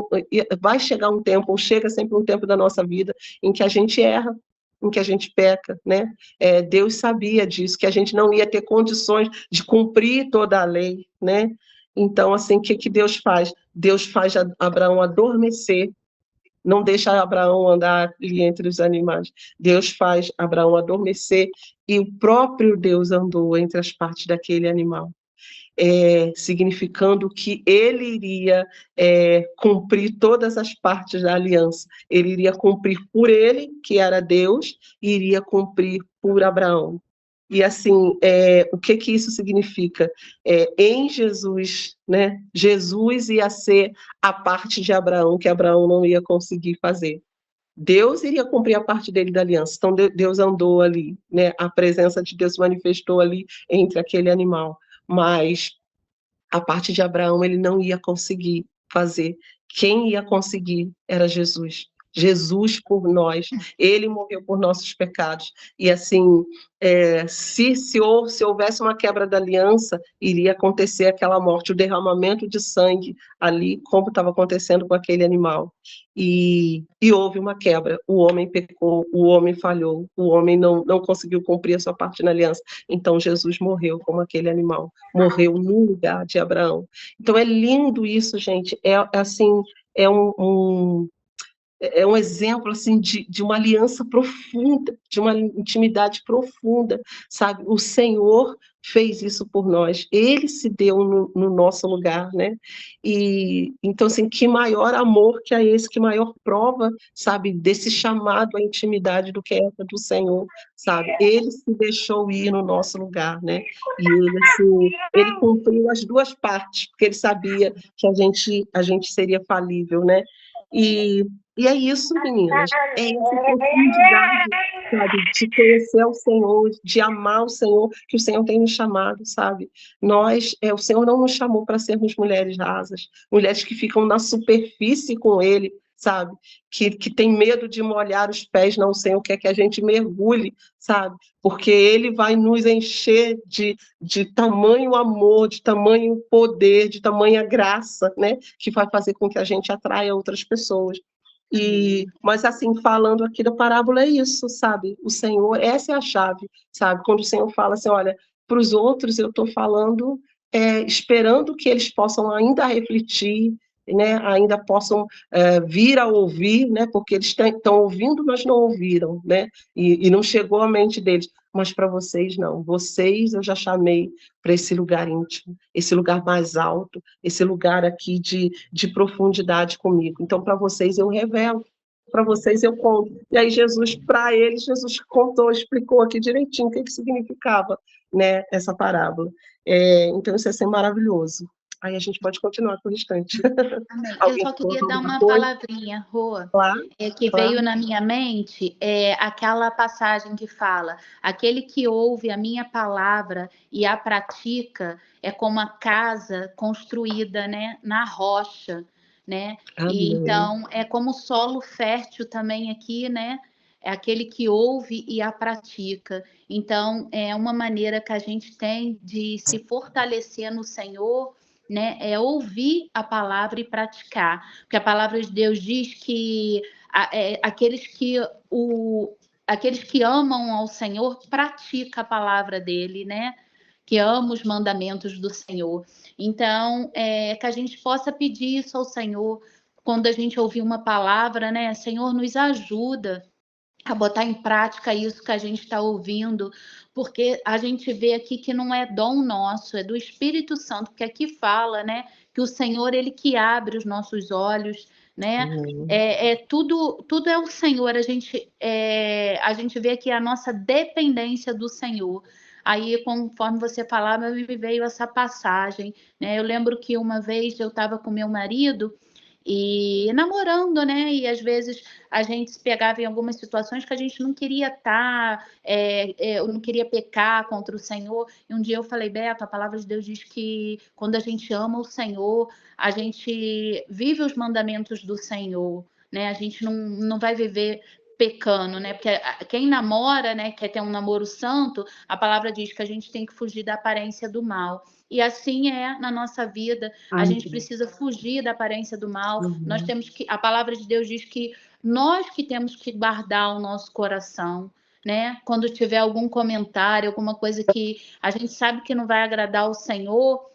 vai chegar um tempo, ou chega sempre um tempo da nossa vida, em que a gente erra, em que a gente peca, né? Deus sabia disso, que a gente não ia ter condições de cumprir toda a lei, né? Então, assim, o que Deus faz? Deus faz Abraão adormecer, não deixa Abraão andar ali entre os animais. Deus faz Abraão adormecer e o próprio Deus andou entre as partes daquele animal, significando que ele iria cumprir todas as partes da aliança. Ele iria cumprir por ele, que era Deus, e iria cumprir por Abraão. E assim, o que isso significa? Em Jesus, né? Jesus ia ser a parte de Abraão que Abraão não ia conseguir fazer. Deus iria cumprir a parte dele da aliança. Então Deus andou ali, né? A presença de Deus se manifestou ali entre aquele animal. Mas a parte de Abraão ele não ia conseguir fazer. Quem ia conseguir era Jesus. Jesus por nós, ele morreu por nossos pecados. E assim, se houvesse uma quebra da aliança, iria acontecer aquela morte, o derramamento de sangue ali, como estava acontecendo com aquele animal. E houve uma quebra, o homem pecou, o homem falhou, o homem não conseguiu cumprir a sua parte na aliança. Então Jesus morreu como aquele animal, morreu no lugar de Abraão. Então é lindo isso, gente, assim, é um exemplo assim de uma aliança profunda, de uma intimidade profunda, sabe? O Senhor fez isso por nós, Ele se deu no nosso lugar, né? E então assim, que maior amor que é esse, que maior prova, sabe, desse chamado à intimidade do que essa do Senhor, sabe? Ele se deixou ir no nosso lugar, né? E ele assim, ele cumpriu as duas partes, porque ele sabia que a gente seria falível, né? E é isso, meninas, é essa oportunidade, sabe, de conhecer o Senhor, de amar o Senhor, que o Senhor tem nos chamado, sabe? O Senhor não nos chamou para sermos mulheres rasas, mulheres que ficam na superfície com Ele, sabe? Que tem medo de molhar os pés, não, o Senhor quer que a gente mergulhe, sabe? Porque Ele vai nos encher de tamanho amor, de tamanho poder, de tamanha graça, né? Que vai fazer com que a gente atraia outras pessoas. Mas assim, falando aqui da parábola é isso, sabe? O Senhor, essa é a chave, sabe? Quando o Senhor fala assim, olha, para os outros eu estou falando, esperando que eles possam ainda refletir, né? Ainda possam vir a ouvir, né? Porque eles estão ouvindo, mas não ouviram, né? E não chegou à mente deles. Mas para vocês não, vocês eu já chamei para esse lugar íntimo, esse lugar mais alto, esse lugar aqui de profundidade comigo. Então, para vocês eu revelo, para vocês eu conto. E aí Jesus, para eles, Jesus contou, explicou aqui direitinho o que significava, né, essa parábola. Então, isso é assim, maravilhoso. Aí a gente pode continuar com o restante. Eu só queria dar uma palavrinha, Rô, que veio na minha mente, aquela passagem que fala: aquele que ouve a minha palavra e a pratica é como a casa construída, né, na rocha, né? E, então, é como solo fértil também aqui, né? É aquele que ouve e a pratica. Então, é uma maneira que a gente tem de se fortalecer no Senhor, né? É ouvir a palavra e praticar. Porque a palavra de Deus diz que aqueles que amam ao Senhor praticam a palavra dele, né? Que amam os mandamentos do Senhor. Então, que a gente possa pedir isso ao Senhor quando a gente ouvir uma palavra, né? Senhor, nos ajuda a botar em prática isso que a gente está ouvindo, porque a gente vê aqui que não é dom nosso, é do Espírito Santo, que aqui fala, né, que o Senhor, ele que abre os nossos olhos, né, tudo é o Senhor, a gente vê aqui a nossa dependência do Senhor. Aí, conforme você falava, me veio essa passagem, né, eu lembro que uma vez eu estava com meu marido, e namorando, né? E às vezes a gente se pegava em algumas situações que a gente não queria estar, eu não queria pecar contra o Senhor. E um dia eu falei: Beto, a palavra de Deus diz que quando a gente ama o Senhor, a gente vive os mandamentos do Senhor, né? A gente não vai viver pecando, né? Porque quem namora, né, quer ter um namoro santo, a palavra diz que a gente tem que fugir da aparência do mal. E assim é na nossa vida. A gente precisa fugir da aparência do mal. Nós temos que, a palavra de Deus diz que nós que temos que guardar o nosso coração, né? Quando tiver algum comentário, alguma coisa que a gente sabe que não vai agradar ao Senhor,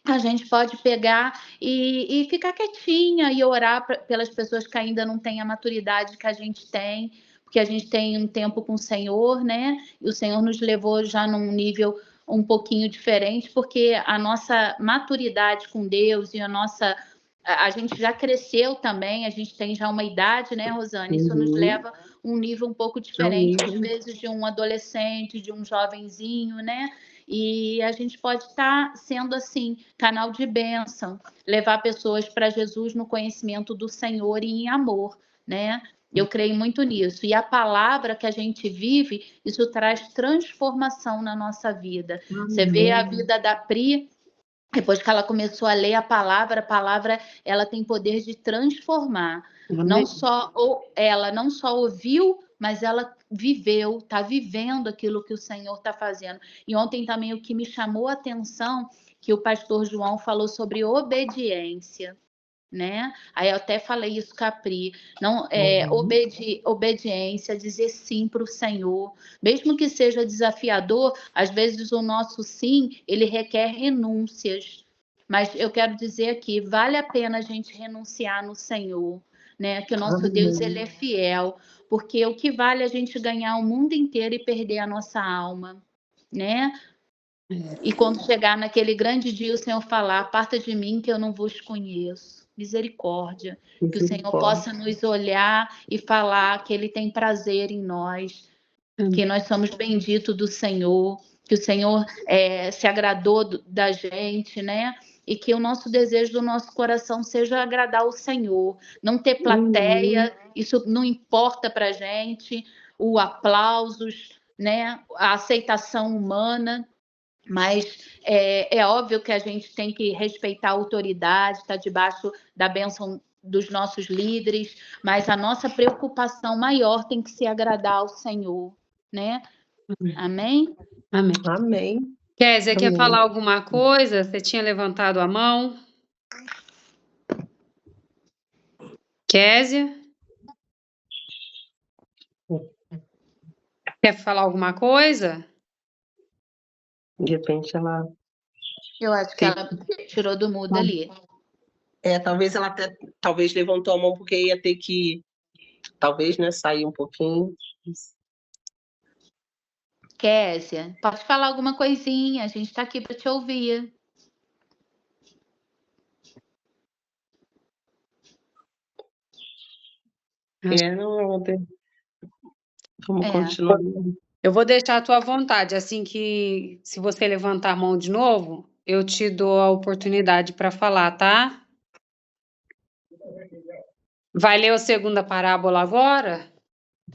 a gente pode pegar e ficar quietinha e orar pelas pessoas que ainda não têm a maturidade que a gente tem, porque a gente tem um tempo com o Senhor, né? E o Senhor nos levou já num nível um pouquinho diferente, porque a nossa maturidade com Deus e a gente já cresceu também, a gente tem já uma idade, né, Rosane? Isso nos leva a um nível um pouco diferente, às vezes, de um adolescente, de um jovenzinho, né? E a gente pode estar sendo, assim, canal de bênção, levar pessoas para Jesus no conhecimento do Senhor e em amor, né? Eu creio muito nisso. E a palavra que a gente vive, isso traz transformação na nossa vida. Você vê a vida da Pri, depois que ela começou a ler a palavra ela tem poder de transformar. Ela não só ouviu, mas ela viveu, está vivendo aquilo que o Senhor está fazendo. E ontem também o que me chamou a atenção, que o pastor João falou sobre obediência, né? Aí eu até falei isso com a Pri, não, obediência, dizer sim para o Senhor, mesmo que seja desafiador, às vezes o nosso sim, ele requer renúncias, mas eu quero dizer aqui, vale a pena a gente renunciar no Senhor, né? Que o nosso Deus, ele é fiel, porque o que vale a gente ganhar o mundo inteiro e perder a nossa alma, né? E quando chegar naquele grande dia, o Senhor falar: aparta de mim que eu não vos conheço. Misericórdia. Que o Senhor possa nos olhar e falar que Ele tem prazer em nós, que nós somos benditos do Senhor, que o Senhor se agradou da gente, né? E que o nosso desejo do nosso coração seja agradar o Senhor. Não ter plateia, isso não importa para a gente, o aplausos, né? A aceitação humana. Mas é óbvio que a gente tem que respeitar a autoridade, estar debaixo da bênção dos nossos líderes, mas a nossa preocupação maior tem que ser agradar ao Senhor, né? Amém? Amém. Amém. Kézia, quer falar alguma coisa? Você tinha levantado a mão? Kézia? Quer falar alguma coisa? De repente ela... Eu acho que ela tirou do mudo ali. Talvez ela até levantou a mão porque ia ter que, talvez, né, sair um pouquinho. Kézia, pode falar alguma coisinha, a gente está aqui para te ouvir. Vamos continuar. Eu vou deixar a tua vontade, assim que, se você levantar a mão de novo, eu te dou a oportunidade para falar, tá? Vai ler a segunda parábola agora?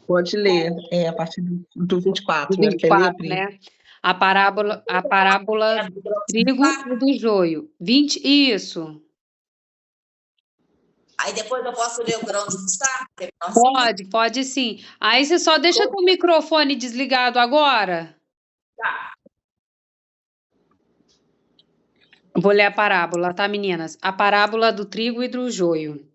Pode ler, a partir do 24, né? 24, né? A parábola do trigo e do joio. 20, isso. Aí depois eu posso ler o grão de mostarda? Pode sim. Aí você só deixa o microfone desligado agora. Tá. Vou ler a parábola, tá, meninas? A parábola do trigo e do joio.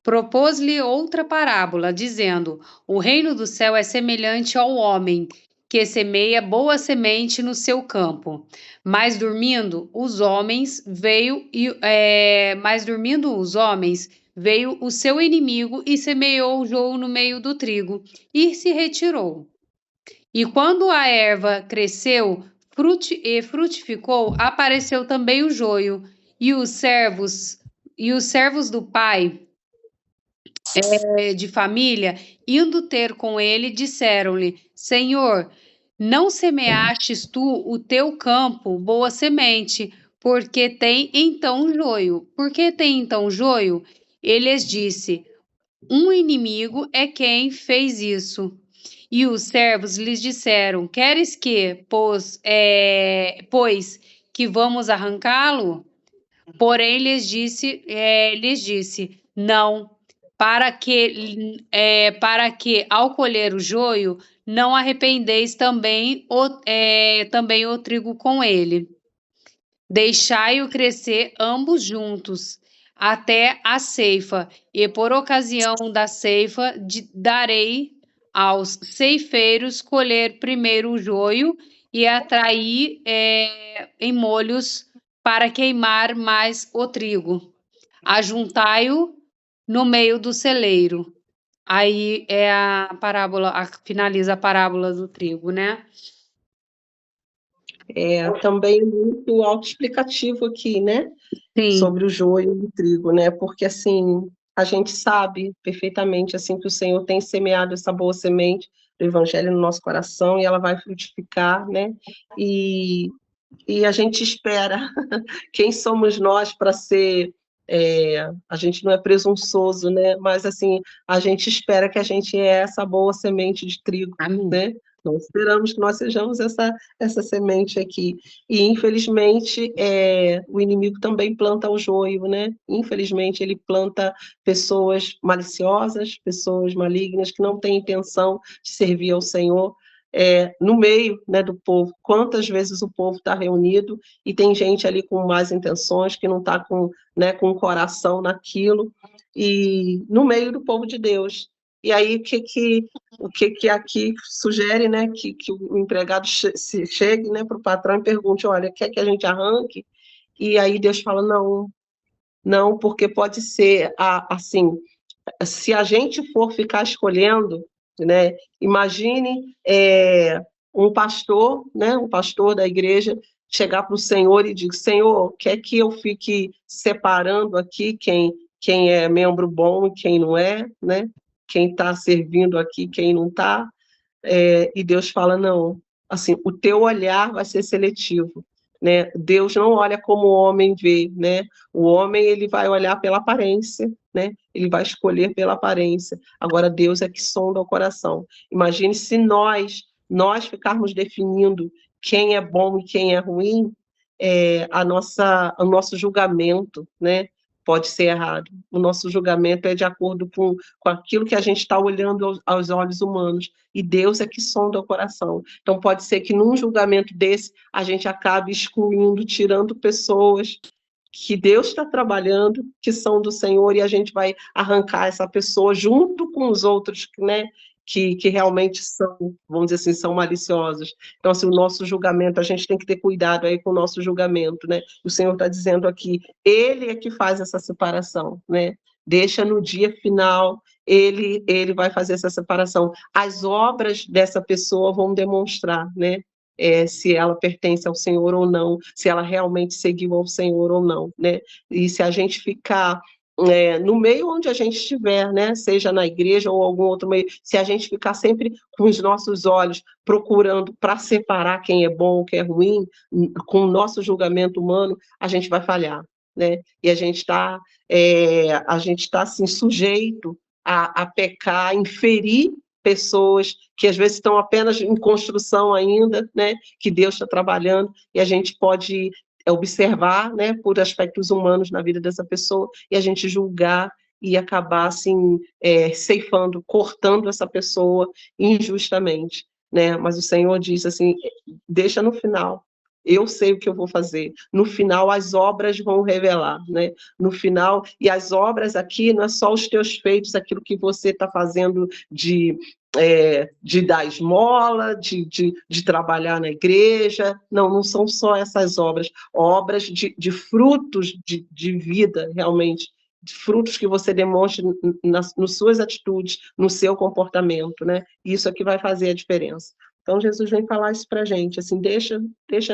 Propôs-lhe outra parábola, dizendo: o reino do céu é semelhante ao homem que semeia boa semente no seu campo. Mas dormindo os homens, veio o seu inimigo e semeou o joio no meio do trigo e se retirou. E quando a erva cresceu e frutificou, apareceu também o joio, e os servos do pai de família, indo ter com ele, disseram-lhe: Senhor, não semeastes tu o teu campo boa semente, porque tem então joio. Por que tem então joio? Ele lhes disse: um inimigo é quem fez isso. E os servos lhes disseram: queres que, pois que vamos arrancá-lo? Porém lhes disse: não, para que ao colher o joio não arrependeis também o trigo com ele. Deixai-o crescer ambos juntos até a ceifa, e por ocasião da ceifa darei aos ceifeiros colher primeiro o joio e atrair em molhos para queimar mais o trigo. Ajuntai-o no meio do celeiro. Aí é a parábola, finaliza a parábola do trigo, né? Também muito autoexplicativo aqui, né? Sim. Sobre o joio e o trigo, né? Porque, assim, a gente sabe perfeitamente, assim, que o Senhor tem semeado essa boa semente do Evangelho no nosso coração e ela vai frutificar, né? E a gente espera. Quem somos nós para ser... a gente não é presunçoso, né? Mas, assim, a gente espera que a gente é essa boa semente de trigo, né? Nós esperamos que nós sejamos essa semente aqui. E, infelizmente, o inimigo também planta o joio, né? Infelizmente, ele planta pessoas maliciosas, pessoas malignas, que não têm intenção de servir ao Senhor, no meio, né, do povo. Quantas vezes o povo está reunido e tem gente ali com más intenções, que não está com o coração naquilo, e no meio do povo de Deus. E aí, o que aqui sugere, né, que o empregado chegue, né, para o patrão e pergunte: olha, quer que a gente arranque? E aí Deus fala: não, porque pode ser, assim, se a gente for ficar escolhendo, né, imagine um pastor, né, um pastor da igreja, chegar para o Senhor e dizer: Senhor, quer que eu fique separando aqui quem é membro bom e quem não é, né? Quem está servindo aqui, quem não está? E Deus fala: não, assim, o teu olhar vai ser seletivo, né? Deus não olha como o homem vê, né? O homem, ele vai olhar pela aparência, né? Ele vai escolher pela aparência. Agora, Deus é que sonda o coração. Imagine se nós ficarmos definindo quem é bom e quem é ruim, o nosso julgamento, né, pode ser errado. O nosso julgamento é de acordo com aquilo que a gente está olhando aos olhos humanos, e Deus é que sonda o coração. Então, pode ser que num julgamento desse, a gente acabe excluindo, tirando pessoas que Deus está trabalhando, que são do Senhor, e a gente vai arrancar essa pessoa junto com os outros, né, que realmente são, vamos dizer assim, são maliciosos. Então, assim, o nosso julgamento, a gente tem que ter cuidado aí com o nosso julgamento, né? O Senhor está dizendo aqui, Ele é que faz essa separação, né? Deixa no dia final, Ele vai fazer essa separação. As obras dessa pessoa vão demonstrar, né? Se ela pertence ao Senhor ou não, se ela realmente seguiu ao Senhor ou não, né? E se a gente ficar no meio onde a gente estiver, né, seja na igreja ou algum outro meio, se a gente ficar sempre com os nossos olhos procurando para separar quem é bom, quem é ruim, com o nosso julgamento humano, a gente vai falhar, né? E a gente está assim, sujeito a pecar, a inferir pessoas que às vezes estão apenas em construção ainda, né, que Deus está trabalhando, e a gente pode observar, né, por aspectos humanos na vida dessa pessoa, e a gente julgar e acabar, assim, ceifando, cortando essa pessoa injustamente, né? Mas o Senhor diz assim: deixa no final, eu sei o que eu vou fazer. No final, as obras vão revelar, né? No final, e as obras aqui não é só os teus feitos, aquilo que você está fazendo de dar esmola, de trabalhar na igreja. Não são só essas obras de frutos de vida, realmente, de frutos que você demonstra nas suas atitudes, no seu comportamento, né? Isso é que vai fazer a diferença. Então, Jesus vem falar isso para a gente, assim, deixa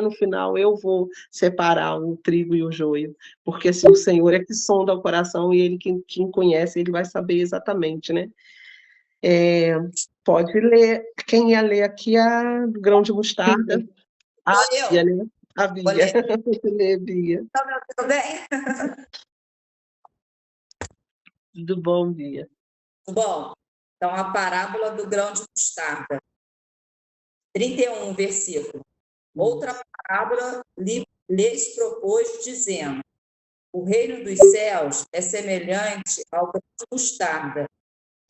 no final, eu vou separar o trigo e o joio, porque assim, o Senhor é que sonda o coração, e Ele quem conhece, Ele vai saber exatamente, né? Pode ler, quem ia ler aqui a grão de mostarda? Bia, né? A Bia. Pode ler, Bia. Tudo bem? Tudo bom, Bia? Bom, então a parábola do grão de mostarda. 31, versículo. Outra parábola lhes propôs, dizendo: o reino dos céus é semelhante ao grão de mostarda,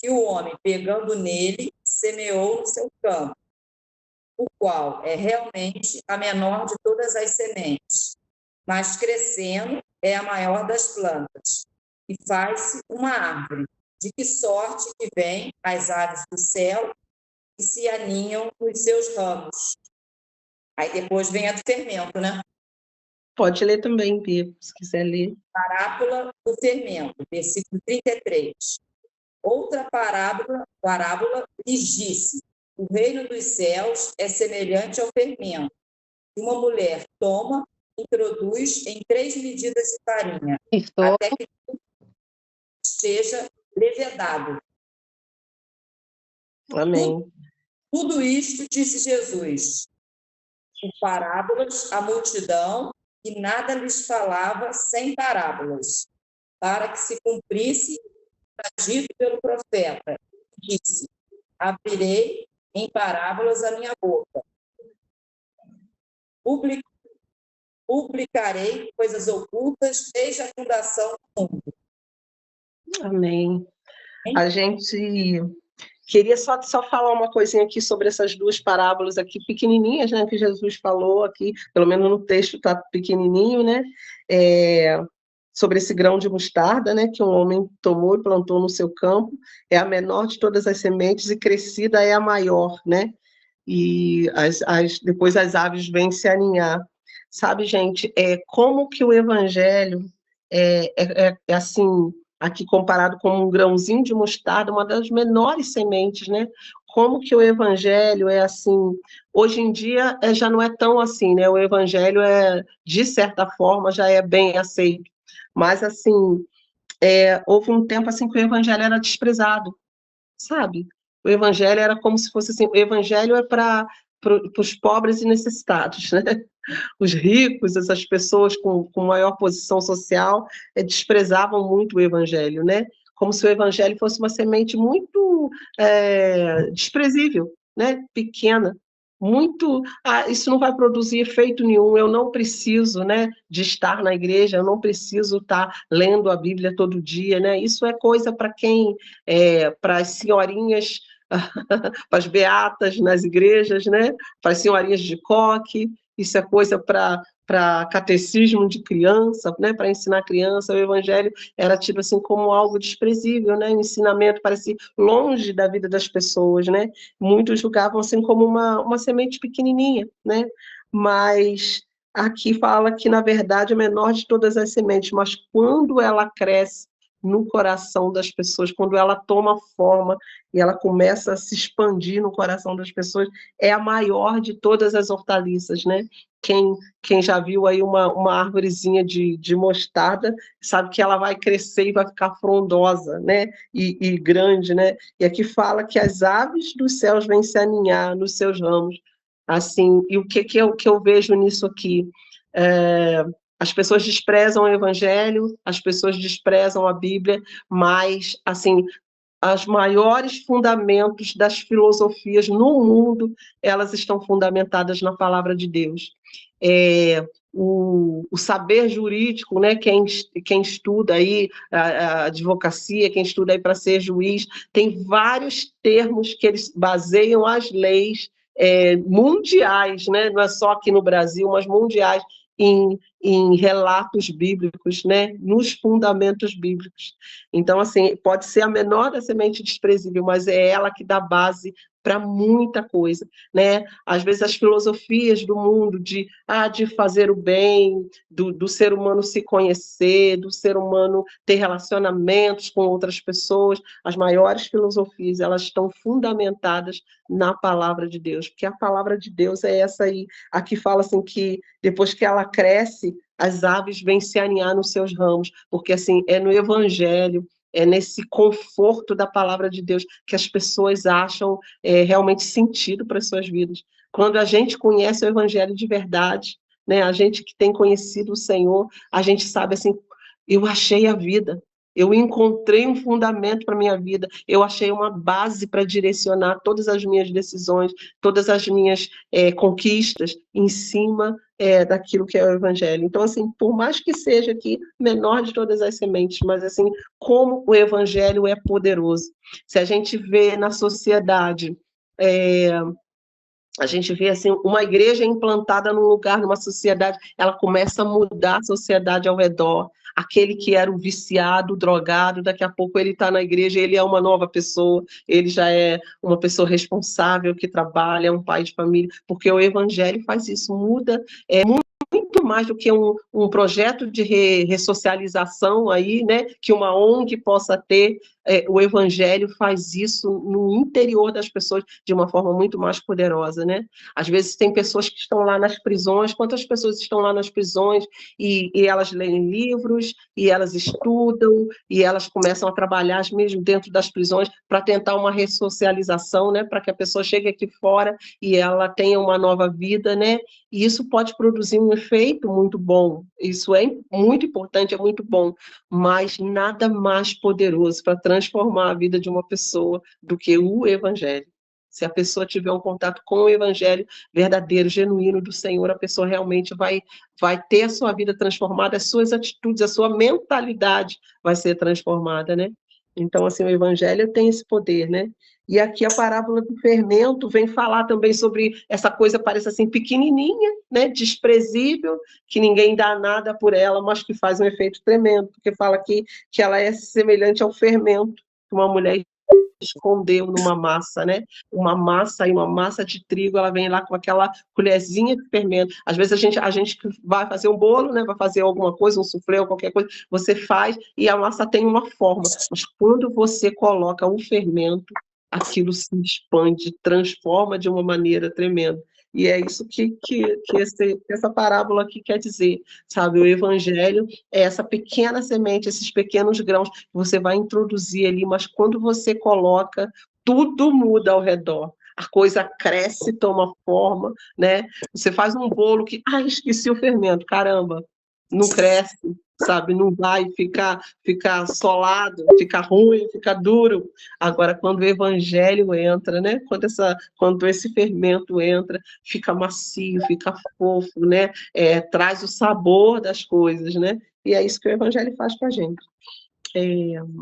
que o homem, pegando nele, semeou no seu campo, o qual é realmente a menor de todas as sementes, mas crescendo é a maior das plantas, e faz-se uma árvore, de que sorte que vêm as aves do céu e se aninham nos seus ramos. Aí depois vem a do fermento, né? Pode ler também, Bia, se quiser ler. Parábola do fermento, versículo 33. Outra parábola lhes disse: o reino dos céus é semelhante ao fermento, que uma mulher toma e introduz em 3 medidas de farinha, até que esteja levedado. Amém. Tudo isto disse Jesus, por parábolas, à multidão, e nada lhes falava sem parábolas, para que se cumprisse o dito pelo profeta. Disse: abrirei em parábolas a minha boca. Publicarei coisas ocultas desde a fundação do mundo. Amém. A gente queria só falar uma coisinha aqui sobre essas 2 parábolas aqui pequenininhas, né, que Jesus falou aqui, pelo menos no texto está pequenininho, né, sobre esse grão de mostarda, né, que um homem tomou e plantou no seu campo, é a menor de todas as sementes, e crescida é a maior, né, e depois as aves vêm se aninhar. Sabe, gente, como que o evangelho assim, aqui comparado com um grãozinho de mostarda, uma das menores sementes, né? Como que o evangelho é assim, hoje em dia já não é tão assim, né? O evangelho de certa forma, já é bem aceito, mas assim, houve um tempo assim que o evangelho era desprezado, sabe? O evangelho era como se fosse assim, o evangelho é para os pobres e necessitados, né? Os ricos, essas pessoas com maior posição social, desprezavam muito o evangelho, né? Como se o evangelho fosse uma semente muito desprezível, né? Pequena, muito, isso não vai produzir efeito nenhum, eu não preciso, né, de estar na igreja, eu não preciso estar lendo a Bíblia todo dia, né? Isso é coisa para quem, para as senhorinhas, para as beatas nas igrejas, né? Para as senhorinhas de coque, isso é coisa para catecismo de criança, né? Para ensinar criança. O evangelho era tido assim como algo desprezível, né? O ensinamento parecia longe da vida das pessoas, né? Muitos julgavam assim como uma semente pequenininha, né? Mas aqui fala que, na verdade, é a menor de todas as sementes, mas quando ela cresce no coração das pessoas, quando ela toma forma e ela começa a se expandir no coração das pessoas, é a maior de todas as hortaliças, né? Quem já viu aí uma árvorezinha de mostarda, sabe que ela vai crescer e vai ficar frondosa, né? E grande, né? E aqui fala que as aves dos céus vêm se aninhar nos seus ramos, assim, e o que eu vejo nisso aqui? As pessoas desprezam o evangelho, as pessoas desprezam a Bíblia, mas, assim, os maiores fundamentos das filosofias no mundo, elas estão fundamentadas na palavra de Deus. O saber jurídico, né, quem estuda aí a advocacia, quem estuda aí para ser juiz, tem vários termos que eles baseiam as leis mundiais, né, não é só aqui no Brasil, mas mundiais, em relatos bíblicos, né, nos fundamentos bíblicos. Então, assim, pode ser a menor da semente desprezível, mas é ela que dá base para muita coisa, né? Às vezes as filosofias do mundo de fazer o bem, do ser humano se conhecer, do ser humano ter relacionamentos com outras pessoas, as maiores filosofias, elas estão fundamentadas na palavra de Deus, porque a palavra de Deus é essa aí. Aqui fala assim que depois que ela cresce, as aves vêm se aninhar nos seus ramos, porque assim, é no evangelho, é nesse conforto da palavra de Deus que as pessoas acham realmente sentido para as suas vidas. Quando a gente conhece o evangelho de verdade, né, a gente que tem conhecido o Senhor, a gente sabe assim, eu achei a vida, eu encontrei um fundamento para a minha vida, eu achei uma base para direcionar todas as minhas decisões, todas as minhas conquistas em cima daquilo que é o evangelho. Então, assim, por mais que seja aqui menor de todas as sementes, mas assim, como o evangelho é poderoso. Se a gente vê na sociedade, a gente vê assim, uma igreja implantada num lugar, numa sociedade, ela começa a mudar a sociedade ao redor. Aquele que era o viciado, o drogado, daqui a pouco ele está na igreja, ele é uma nova pessoa, ele já é uma pessoa responsável, que trabalha, é um pai de família, porque o evangelho faz isso, muda, muito mais do que um projeto de ressocialização aí, né, que uma ONG possa ter. O evangelho faz isso no interior das pessoas de uma forma muito mais poderosa, né? Às vezes tem pessoas que estão lá nas prisões, quantas pessoas estão lá nas prisões e elas leem livros, e elas estudam, e elas começam a trabalhar mesmo dentro das prisões para tentar uma ressocialização, né, para que a pessoa chegue aqui fora e ela tenha uma nova vida, né? E isso pode produzir um efeito muito bom, isso é muito importante, é muito bom, mas nada mais poderoso para transformar a vida de uma pessoa do que o evangelho. Se a pessoa tiver um contato com o evangelho verdadeiro, genuíno do Senhor, a pessoa realmente vai ter a sua vida transformada, as suas atitudes, a sua mentalidade vai ser transformada, né? Então, assim, o evangelho tem esse poder, né? E aqui a parábola do fermento vem falar também sobre essa coisa, parece assim, pequenininha, né, desprezível, que ninguém dá nada por ela, mas que faz um efeito tremendo, porque fala aqui que ela é semelhante ao fermento que uma mulher escondeu numa massa, né? Uma massa de trigo, ela vem lá com aquela colherzinha de fermento. Às vezes a gente vai fazer um bolo, né? Vai fazer alguma coisa, um soufflé ou qualquer coisa, você faz e a massa tem uma forma. Mas quando você coloca um fermento, aquilo se expande, transforma de uma maneira tremenda. E é isso que essa parábola aqui quer dizer, sabe? O evangelho é essa pequena semente, esses pequenos grãos que você vai introduzir ali, mas quando você coloca, tudo muda ao redor. A coisa cresce, toma forma, né? Você faz um bolo que, esqueci o fermento, caramba, não cresce, sabe? Não vai ficar solado, ficar ruim, ficar duro. Agora, quando o evangelho entra, né? Quando esse fermento entra, fica macio, fica fofo, né? Traz o sabor das coisas, né? E é isso que o evangelho faz com a gente.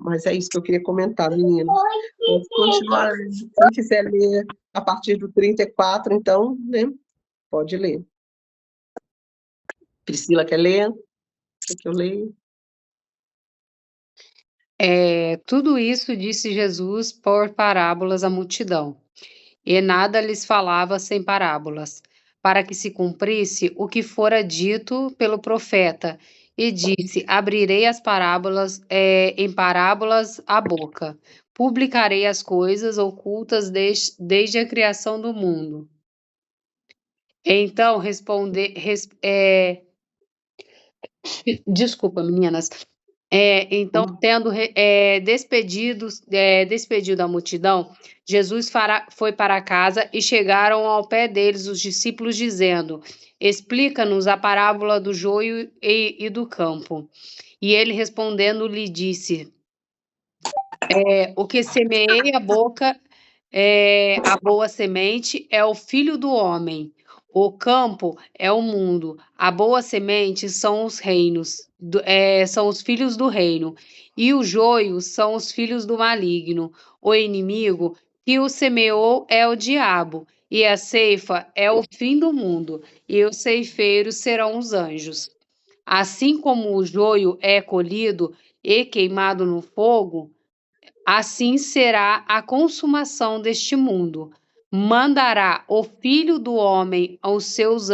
Mas é isso que eu queria comentar, menina. Pode continuar, quem quiser ler a partir do 34, então, né? Pode ler. Priscila, quer ler? Quer que eu leia? Tudo isso disse Jesus por parábolas à multidão, e nada lhes falava sem parábolas, para que se cumprisse o que fora dito pelo profeta, e disse: abrirei as parábolas, em parábolas a boca, publicarei as coisas ocultas desde a criação do mundo. Então desculpa, meninas. Então, tendo despedido a multidão, Jesus foi para casa e chegaram ao pé deles os discípulos, dizendo: explica-nos a parábola do joio e do campo. E ele respondendo lhe disse: o que semeei a boa semente é o filho do homem. O campo é o mundo. A boa semente são os reinos, são os filhos do reino. E o joio são os filhos do maligno. O inimigo que o semeou é o diabo. E a ceifa é o fim do mundo. E os ceifeiros serão os anjos. Assim como o joio é colhido e queimado no fogo, assim será a consumação deste mundo. Mandará o Filho do Homem os seus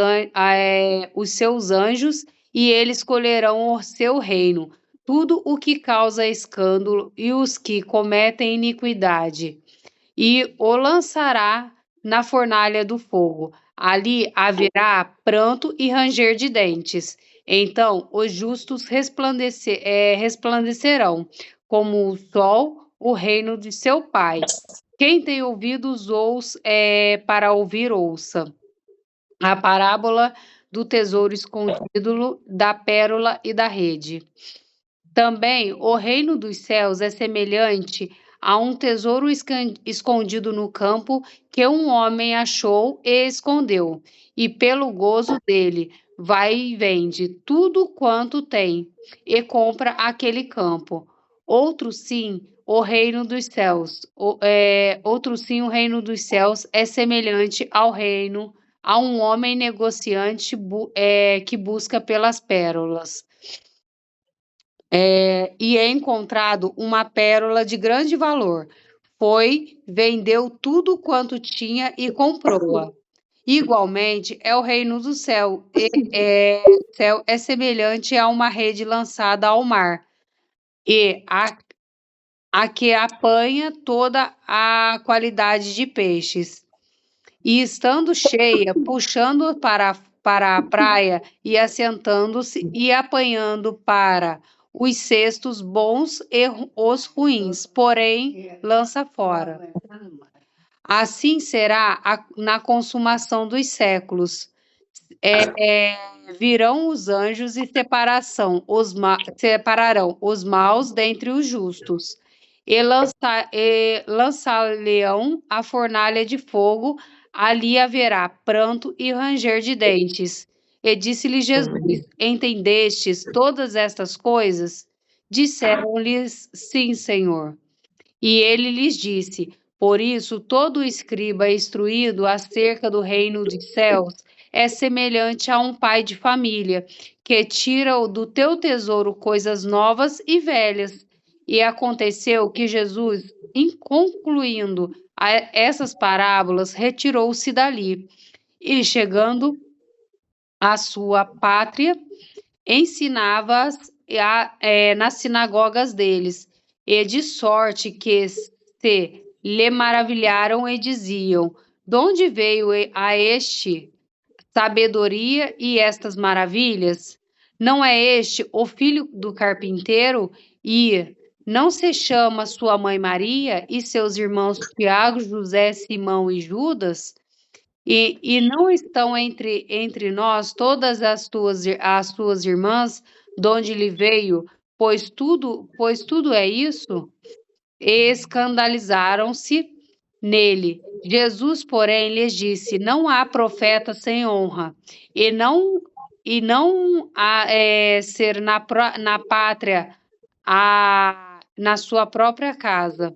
anjos, e eles colherão o seu reino, tudo o que causa escândalo e os que cometem iniquidade, e o lançará na fornalha do fogo. Ali haverá pranto e ranger de dentes. Então os justos resplandecerão como o sol, o reino de seu Pai. Quem tem ouvidos para ouvir, ouça. A parábola do tesouro escondido, da pérola e da rede. Também o reino dos céus é semelhante a um tesouro escondido no campo que um homem achou e escondeu, e pelo gozo dele vai e vende tudo quanto tem e compra aquele campo. Outro sim, o reino dos céus é semelhante a um homem negociante que busca pelas pérolas. E é encontrado uma pérola de grande valor. Vendeu tudo quanto tinha e comprou-a. Igualmente, o reino do céu é semelhante a uma rede lançada ao mar, e a que apanha toda a qualidade de peixes. E estando cheia, puxando para a praia e assentando-se e apanhando para os cestos bons e os ruins, porém lança fora. Assim será na consumação dos séculos. Virão os anjos e separarão os maus dentre os justos, e lançar-lhe-ão a fornalha de fogo. Ali haverá pranto e ranger de dentes. E disse-lhe Jesus: entendestes todas estas coisas? Disseram-lhes: sim, Senhor. E ele lhes disse: por isso, todo escriba instruído acerca do reino dos céus é semelhante a um pai de família, que tira do teu tesouro coisas novas e velhas, E aconteceu que Jesus, em concluindo essas parábolas, retirou-se dali e, chegando à sua pátria, ensinava-as nas sinagogas deles, e de sorte que se lhe maravilharam e diziam: de onde veio a este sabedoria e estas maravilhas? Não é este o filho do carpinteiro? E não se chama sua mãe Maria e seus irmãos Tiago, José, Simão e Judas? E não estão entre nós todas as tuas irmãs, de onde ele veio? Pois tudo é isso? E escandalizaram-se nele. Jesus, porém, lhes disse: não há profeta sem honra, e não há ser na pátria, na sua própria casa.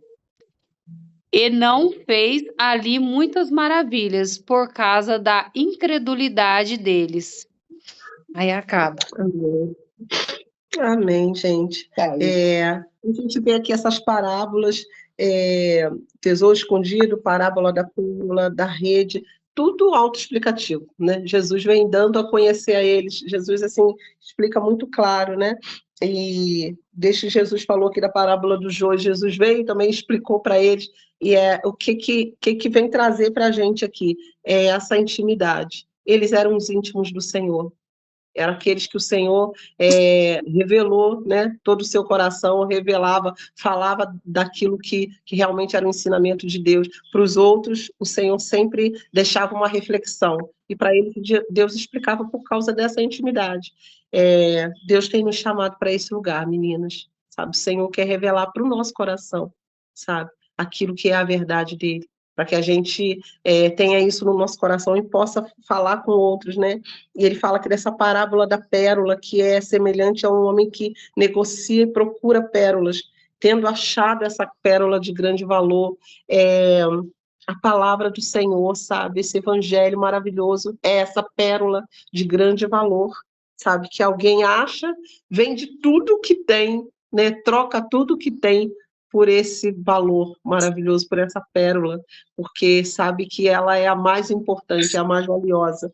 E não fez ali muitas maravilhas por causa da incredulidade deles. Aí acaba. Amém. Amém, gente. A gente vê aqui essas parábolas, tesouro escondido, parábola da pílula, da rede, tudo autoexplicativo, né? Jesus vem dando a conhecer a eles. Jesus, assim, explica muito claro, né? E desde que Jesus falou aqui da parábola do joio, Jesus veio e também explicou para eles, e o que vem trazer para a gente aqui é essa intimidade. Eles eram os íntimos do Senhor. Eram aqueles que o Senhor revelou, né, todo o seu coração, revelava, falava daquilo que realmente era o ensinamento de Deus. Para os outros, o Senhor sempre deixava uma reflexão. E para eles, Deus explicava por causa dessa intimidade. Deus tem nos chamado para esse lugar, meninas. Sabe? O Senhor quer revelar para o nosso coração, sabe? Aquilo que é a verdade dele, para que a gente tenha isso no nosso coração e possa falar com outros, né? E ele fala que dessa parábola da pérola, que é semelhante a um homem que negocia e procura pérolas, tendo achado essa pérola de grande valor, a palavra do Senhor, sabe? Esse evangelho maravilhoso é essa pérola de grande valor, sabe? Que alguém acha, vende tudo que tem, né? Troca tudo que tem por esse valor maravilhoso, por essa pérola, porque sabe que ela é a mais importante, a mais valiosa.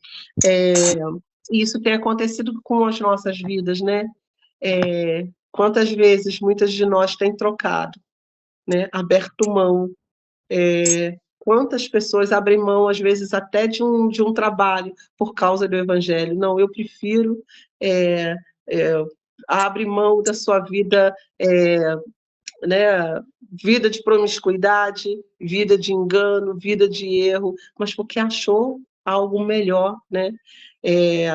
E isso tem acontecido com as nossas vidas, né? Quantas vezes muitas de nós têm trocado, né? Aberto mão. Quantas pessoas abrem mão, às vezes, até de um trabalho por causa do evangelho? Não, eu prefiro abre mão da sua vida, né, vida de promiscuidade, vida de engano, vida de erro, mas porque achou algo melhor, né?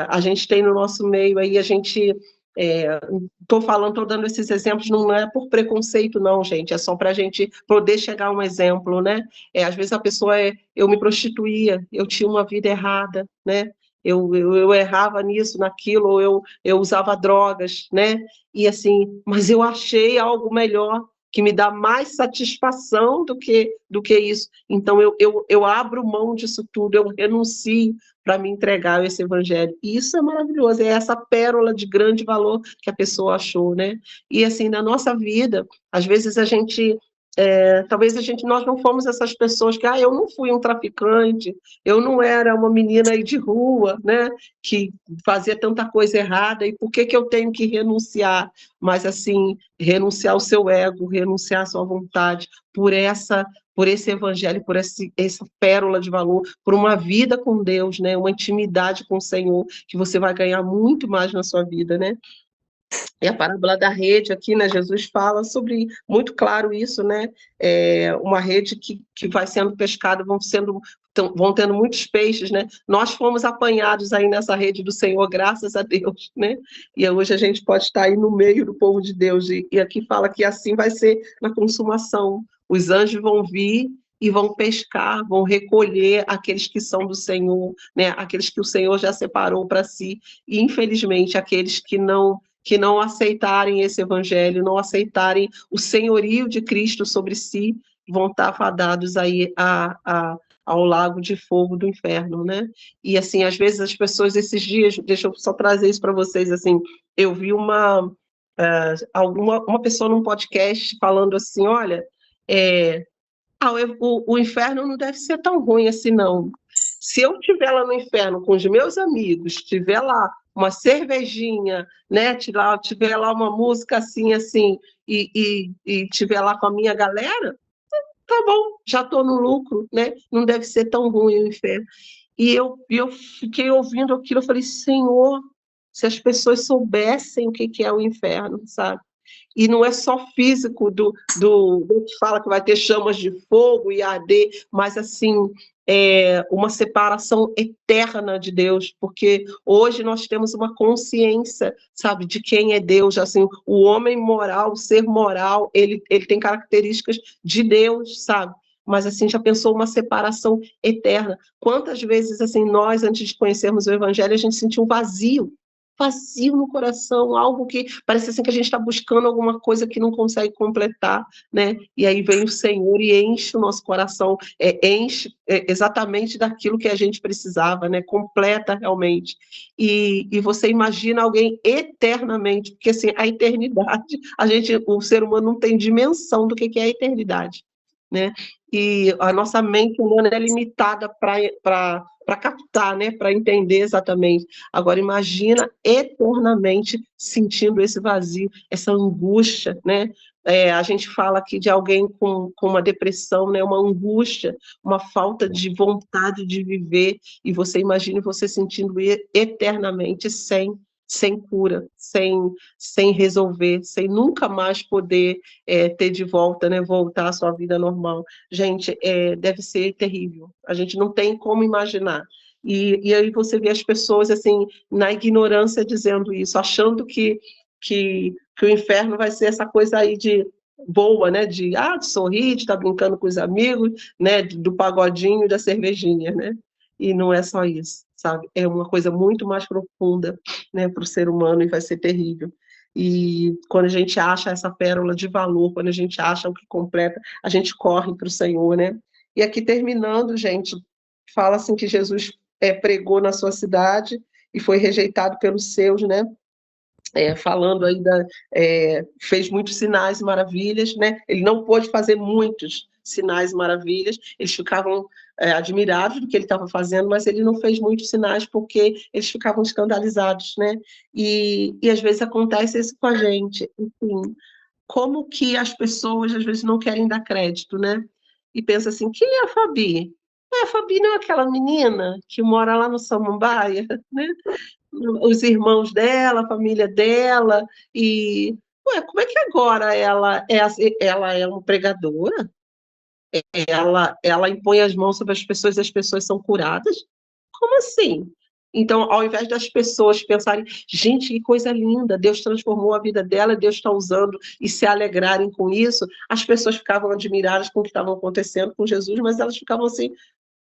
A gente tem no nosso meio aí, a gente... estou dando esses exemplos, não é por preconceito, não, gente, é só para a gente poder chegar a um exemplo, né? Às vezes a pessoa eu me prostituía, eu tinha uma vida errada, né? Eu errava nisso, naquilo, ou eu usava drogas, né? E assim, mas eu achei algo melhor, que me dá mais satisfação do que isso. Então, eu abro mão disso tudo, eu renuncio para me entregar a esse evangelho. E isso é maravilhoso, é essa pérola de grande valor que a pessoa achou, né? E assim, na nossa vida, às vezes talvez nós não fomos essas pessoas que, eu não fui um traficante, eu não era uma menina aí de rua, né, que fazia tanta coisa errada, e por que eu tenho que renunciar? Mas assim, renunciar ao seu ego, renunciar à sua vontade, por esse evangelho, por essa pérola de valor, por uma vida com Deus, né, uma intimidade com o Senhor, que você vai ganhar muito mais na sua vida, né? E a parábola da rede aqui, né, Jesus fala sobre, muito claro isso, né, uma rede que vai sendo pescada, vão tendo muitos peixes, né, nós fomos apanhados aí nessa rede do Senhor, graças a Deus, né, e hoje a gente pode estar aí no meio do povo de Deus, e aqui fala que assim vai ser na consumação, os anjos vão vir e vão pescar, vão recolher aqueles que são do Senhor, né, aqueles que o Senhor já separou para si, e infelizmente aqueles que não aceitarem esse evangelho, não aceitarem o senhorio de Cristo sobre si, vão estar fadados aí ao lago de fogo do inferno, né? E assim, às vezes as pessoas, esses dias, deixa eu só trazer isso para vocês, assim, eu vi uma uma pessoa num podcast falando assim, olha, o inferno não deve ser tão ruim assim, não. Se eu estiver lá no inferno com os meus amigos, tiver lá uma cervejinha, né, tiver lá uma música assim, assim, e tiver lá com a minha galera, tá bom, já estou no lucro, né? Não deve ser tão ruim o inferno. E eu fiquei ouvindo aquilo, eu falei, Senhor, se as pessoas soubessem o que é o inferno, sabe? E não é só físico do que fala que vai ter chamas de fogo e arder, mas assim, uma separação eterna de Deus, porque hoje nós temos uma consciência, sabe, de quem é Deus, assim, o homem moral, o ser moral, ele tem características de Deus, sabe? Mas assim, já pensou uma separação eterna? Quantas vezes, assim, nós, antes de conhecermos o Evangelho, a gente sentiu um vazio no coração, algo que parece assim que a gente está buscando alguma coisa que não consegue completar, né? E aí vem o Senhor e enche o nosso coração, enche exatamente daquilo que a gente precisava, né? Completa realmente. E você imagina alguém eternamente, porque assim, a eternidade, o ser humano não tem dimensão do que é a eternidade, né? E a nossa mente humana é limitada para captar, né? Para entender exatamente. Agora, imagina eternamente sentindo esse vazio, essa angústia, né? A gente fala aqui de alguém com uma depressão, né? Uma angústia, uma falta de vontade de viver, e você imagina você sentindo eternamente sem cura, sem resolver, sem nunca mais poder ter de volta, né? Voltar à sua vida normal. Gente, deve ser terrível. A gente não tem como imaginar. E aí você vê as pessoas, assim, na ignorância dizendo isso, achando que o inferno vai ser essa coisa aí de boa, né? De sorrir, de estar brincando com os amigos, né? Do pagodinho e da cervejinha, né? E não é só isso, sabe? É uma coisa muito mais profunda, né, para o ser humano, e vai ser terrível. E quando a gente acha essa pérola de valor, quando a gente acha o que completa, a gente corre para o Senhor, né? E aqui terminando, gente, fala assim que Jesus pregou na sua cidade e foi rejeitado pelos seus, né? Falando aí fez muitos sinais e maravilhas, né? Ele não pôde fazer muitos sinais e maravilhas, eles ficavam admirados do que ele estava fazendo, mas ele não fez muitos sinais porque eles ficavam escandalizados, né? E às vezes acontece isso com a gente, enfim, como que as pessoas às vezes não querem dar crédito, né? E pensa assim, quem é a Fabi? A Fabi não é aquela menina que mora lá no Samambaia, né? Os irmãos dela, a família dela, e como é que agora ela é uma pregadora? Ela impõe as mãos sobre as pessoas são curadas? Como assim? Então, ao invés das pessoas pensarem, gente, que coisa linda, Deus transformou a vida dela, Deus está usando, e se alegrarem com isso, as pessoas ficavam admiradas com o que estava acontecendo com Jesus, mas elas ficavam assim,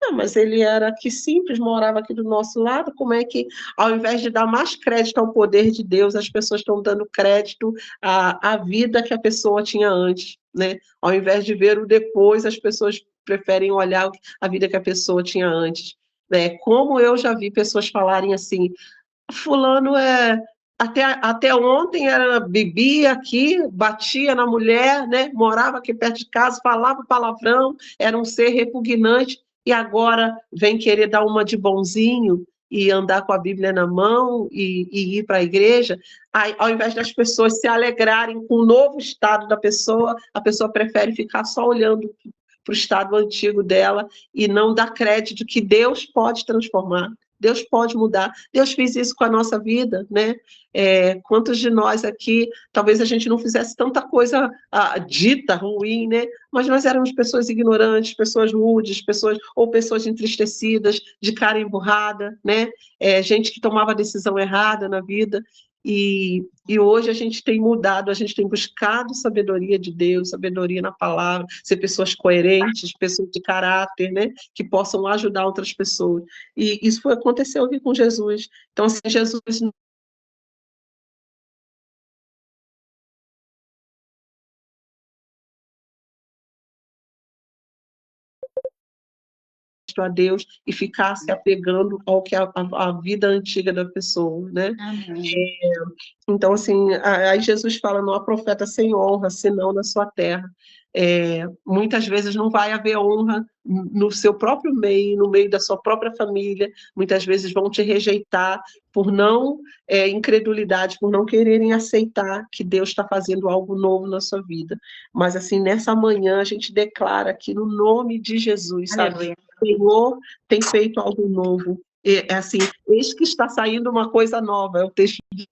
não, mas ele era aqui simples, morava aqui do nosso lado, como é que, ao invés de dar mais crédito ao poder de Deus, as pessoas estão dando crédito à vida que a pessoa tinha antes, né? Ao invés de ver o depois, as pessoas preferem olhar a vida que a pessoa tinha antes, né? Como eu já vi pessoas falarem assim, fulano até ontem bebia aqui, batia na mulher, né? Morava aqui perto de casa, falava palavrão, era um ser repugnante, e agora vem querer dar uma de bonzinho e andar com a Bíblia na mão e ir para a igreja. Aí, ao invés das pessoas se alegrarem com o novo estado da pessoa, a pessoa prefere ficar só olhando para o estado antigo dela e não dar crédito que Deus pode transformar. Deus pode mudar. Deus fez isso com a nossa vida, né? Quantos de nós aqui, talvez a gente não fizesse tanta coisa dita ruim, né? Mas nós éramos pessoas ignorantes, pessoas rudes, pessoas entristecidas, de cara emburrada, né? Gente que tomava decisão errada na vida. E hoje a gente tem mudado, a gente tem buscado sabedoria de Deus, sabedoria na palavra, ser pessoas coerentes, pessoas de caráter, né? Que possam ajudar outras pessoas. E isso aconteceu aqui com Jesus. Então, assim, Jesus a Deus e ficar se apegando ao que a vida antiga da pessoa, né? Então, assim, aí Jesus fala, não há profeta sem honra, senão na sua terra. Muitas vezes não vai haver honra no seu próprio meio, no meio da sua própria família, muitas vezes vão te rejeitar por não, incredulidade, por não quererem aceitar que Deus está fazendo algo novo na sua vida. Mas, assim, nessa manhã a gente declara aqui no nome de Jesus, sabe? O Senhor tem feito algo novo. Assim, eis que está saindo uma coisa nova, é o texto de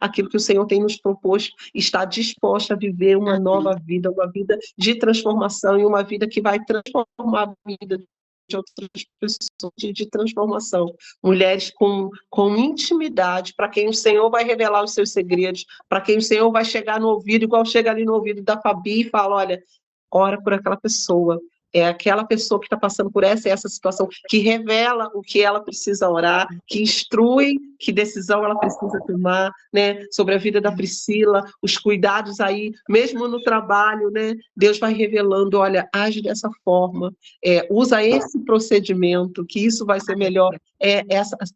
aquilo que o Senhor tem nos proposto, está disposta a viver uma nova vida, uma vida de transformação e uma vida que vai transformar a vida de outras pessoas, de transformação. Mulheres com intimidade, para quem o Senhor vai revelar os seus segredos, para quem o Senhor vai chegar no ouvido, igual chega ali no ouvido da Fabi e fala, olha, ora por aquela pessoa. É aquela pessoa que está passando por essa situação, que revela o que ela precisa orar, que instrui que decisão ela precisa tomar, né? Sobre a vida da Priscila, os cuidados aí, mesmo no trabalho, né? Deus vai revelando, olha, age dessa forma, usa esse procedimento, que isso vai ser melhor.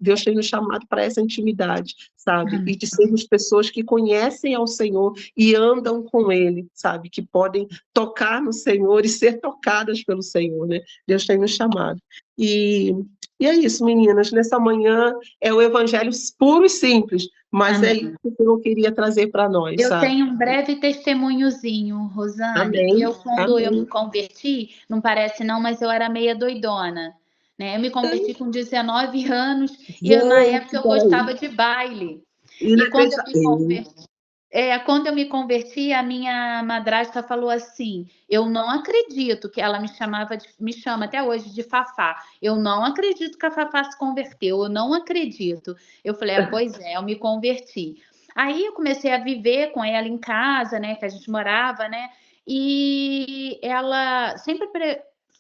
Deus tem nos chamado para essa intimidade, sabe? E de sermos pessoas que conhecem ao Senhor e andam com Ele, sabe? Que podem tocar no Senhor e ser tocadas pelo Senhor, né? Deus tem nos chamado. E é isso, meninas, nessa manhã é o evangelho puro e simples, mas é isso que eu queria trazer para nós, eu sabe? tenho um breve testemunhozinho, Rosane. Amém. Quando eu me converti, não parece não, mas eu era meia doidona, né? Eu me converti com 19 anos e na época eu gostava de baile. E quando eu me converti, a minha madrasta falou assim, eu não acredito que ela me chama até hoje de Fafá, eu não acredito que a Fafá se converteu, eu não acredito. Eu falei, pois é, eu me converti. Aí eu comecei a viver com ela em casa, né, que a gente morava, né, e ela sempre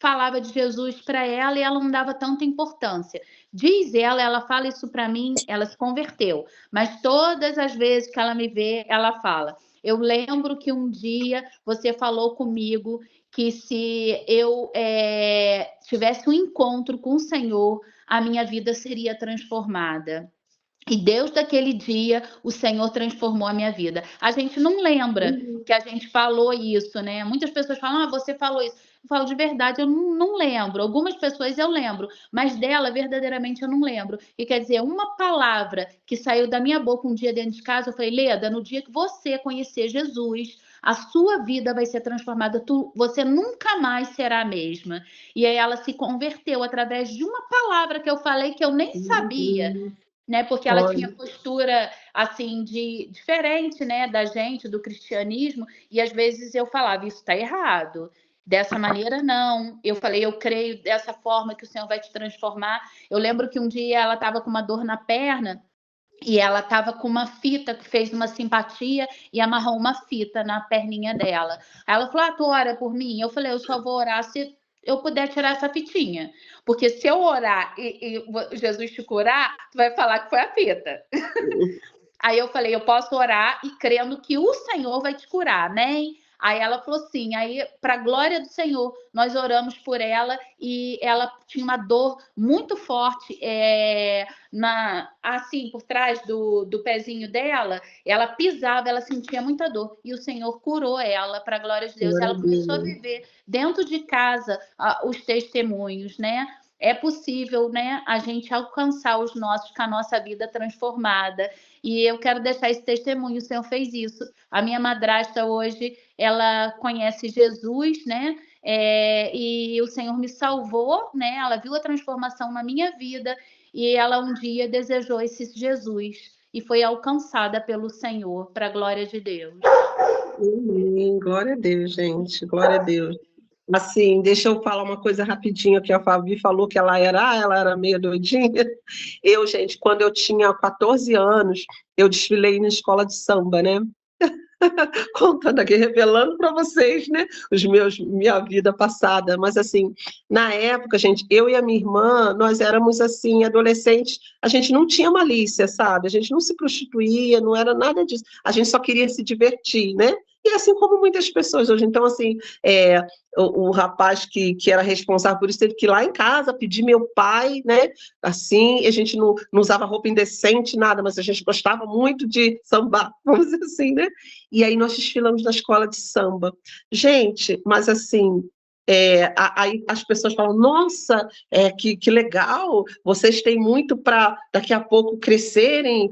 falava de Jesus para ela e ela não dava tanta importância. Diz ela fala isso para mim, ela se converteu, mas todas as vezes que ela me vê, ela fala, eu lembro que um dia você falou comigo que se eu tivesse um encontro com o Senhor, a minha vida seria transformada. E Deus, daquele dia, o Senhor transformou a minha vida. A gente não lembra que a gente falou isso, né? Muitas pessoas falam, você falou isso. Eu falo de verdade, eu não lembro. Algumas pessoas eu lembro, mas dela, verdadeiramente, eu não lembro. E quer dizer, uma palavra que saiu da minha boca um dia dentro de casa, eu falei, Leda, no dia que você conhecer Jesus, a sua vida vai ser transformada, você nunca mais será a mesma. E aí ela se converteu através de uma palavra que eu falei que eu nem sabia, né? Porque ela tinha postura assim diferente, né, da gente, do cristianismo, e às vezes eu falava, isso está errado. Dessa maneira, não. Eu falei, eu creio dessa forma que o Senhor vai te transformar. Eu lembro que um dia ela estava com uma dor na perna e ela estava com uma fita que fez uma simpatia e amarrou uma fita na perninha dela. Aí ela falou, tu ora por mim? Eu falei, eu só vou orar se eu puder tirar essa fitinha. Porque se eu orar e Jesus te curar, tu vai falar que foi a fita. Aí eu falei, eu posso orar e crendo que o Senhor vai te curar, amém? Aí ela falou assim, aí para a glória do Senhor, nós oramos por ela e ela tinha uma dor muito forte assim, por trás do pezinho dela, ela pisava, ela sentia muita dor e o Senhor curou ela, para a glória de Deus. Ela começou a viver dentro de casa os testemunhos, né? É possível, né, a gente alcançar os nossos com a nossa vida transformada. E eu quero deixar esse testemunho, o Senhor fez isso. A minha madrasta hoje, ela conhece Jesus, né? E o Senhor me salvou, né? Ela viu a transformação na minha vida e ela um dia desejou esse Jesus e foi alcançada pelo Senhor, para a glória de Deus. Glória a Deus, gente, glória a Deus. Assim, deixa eu falar uma coisa rapidinho que a Fabi falou que ela era meio doidinha. Gente, quando eu tinha 14 anos, eu desfilei na escola de samba, né? contando aqui, revelando para vocês, né, minha vida passada. Mas, assim, na época, gente, eu e a minha irmã, nós éramos, assim, adolescentes, a gente não tinha malícia, sabe? A gente não se prostituía, não era nada disso. A gente só queria se divertir, né? E assim como muitas pessoas hoje. Então, assim, o rapaz que era responsável por isso teve que ir lá em casa pedir meu pai, né? Assim, a gente não usava roupa indecente, nada, mas a gente gostava muito de sambar, vamos dizer assim, né? E aí nós desfilamos na escola de samba. Gente, mas assim, aí as pessoas falam, nossa, que legal, vocês têm muito para daqui a pouco crescerem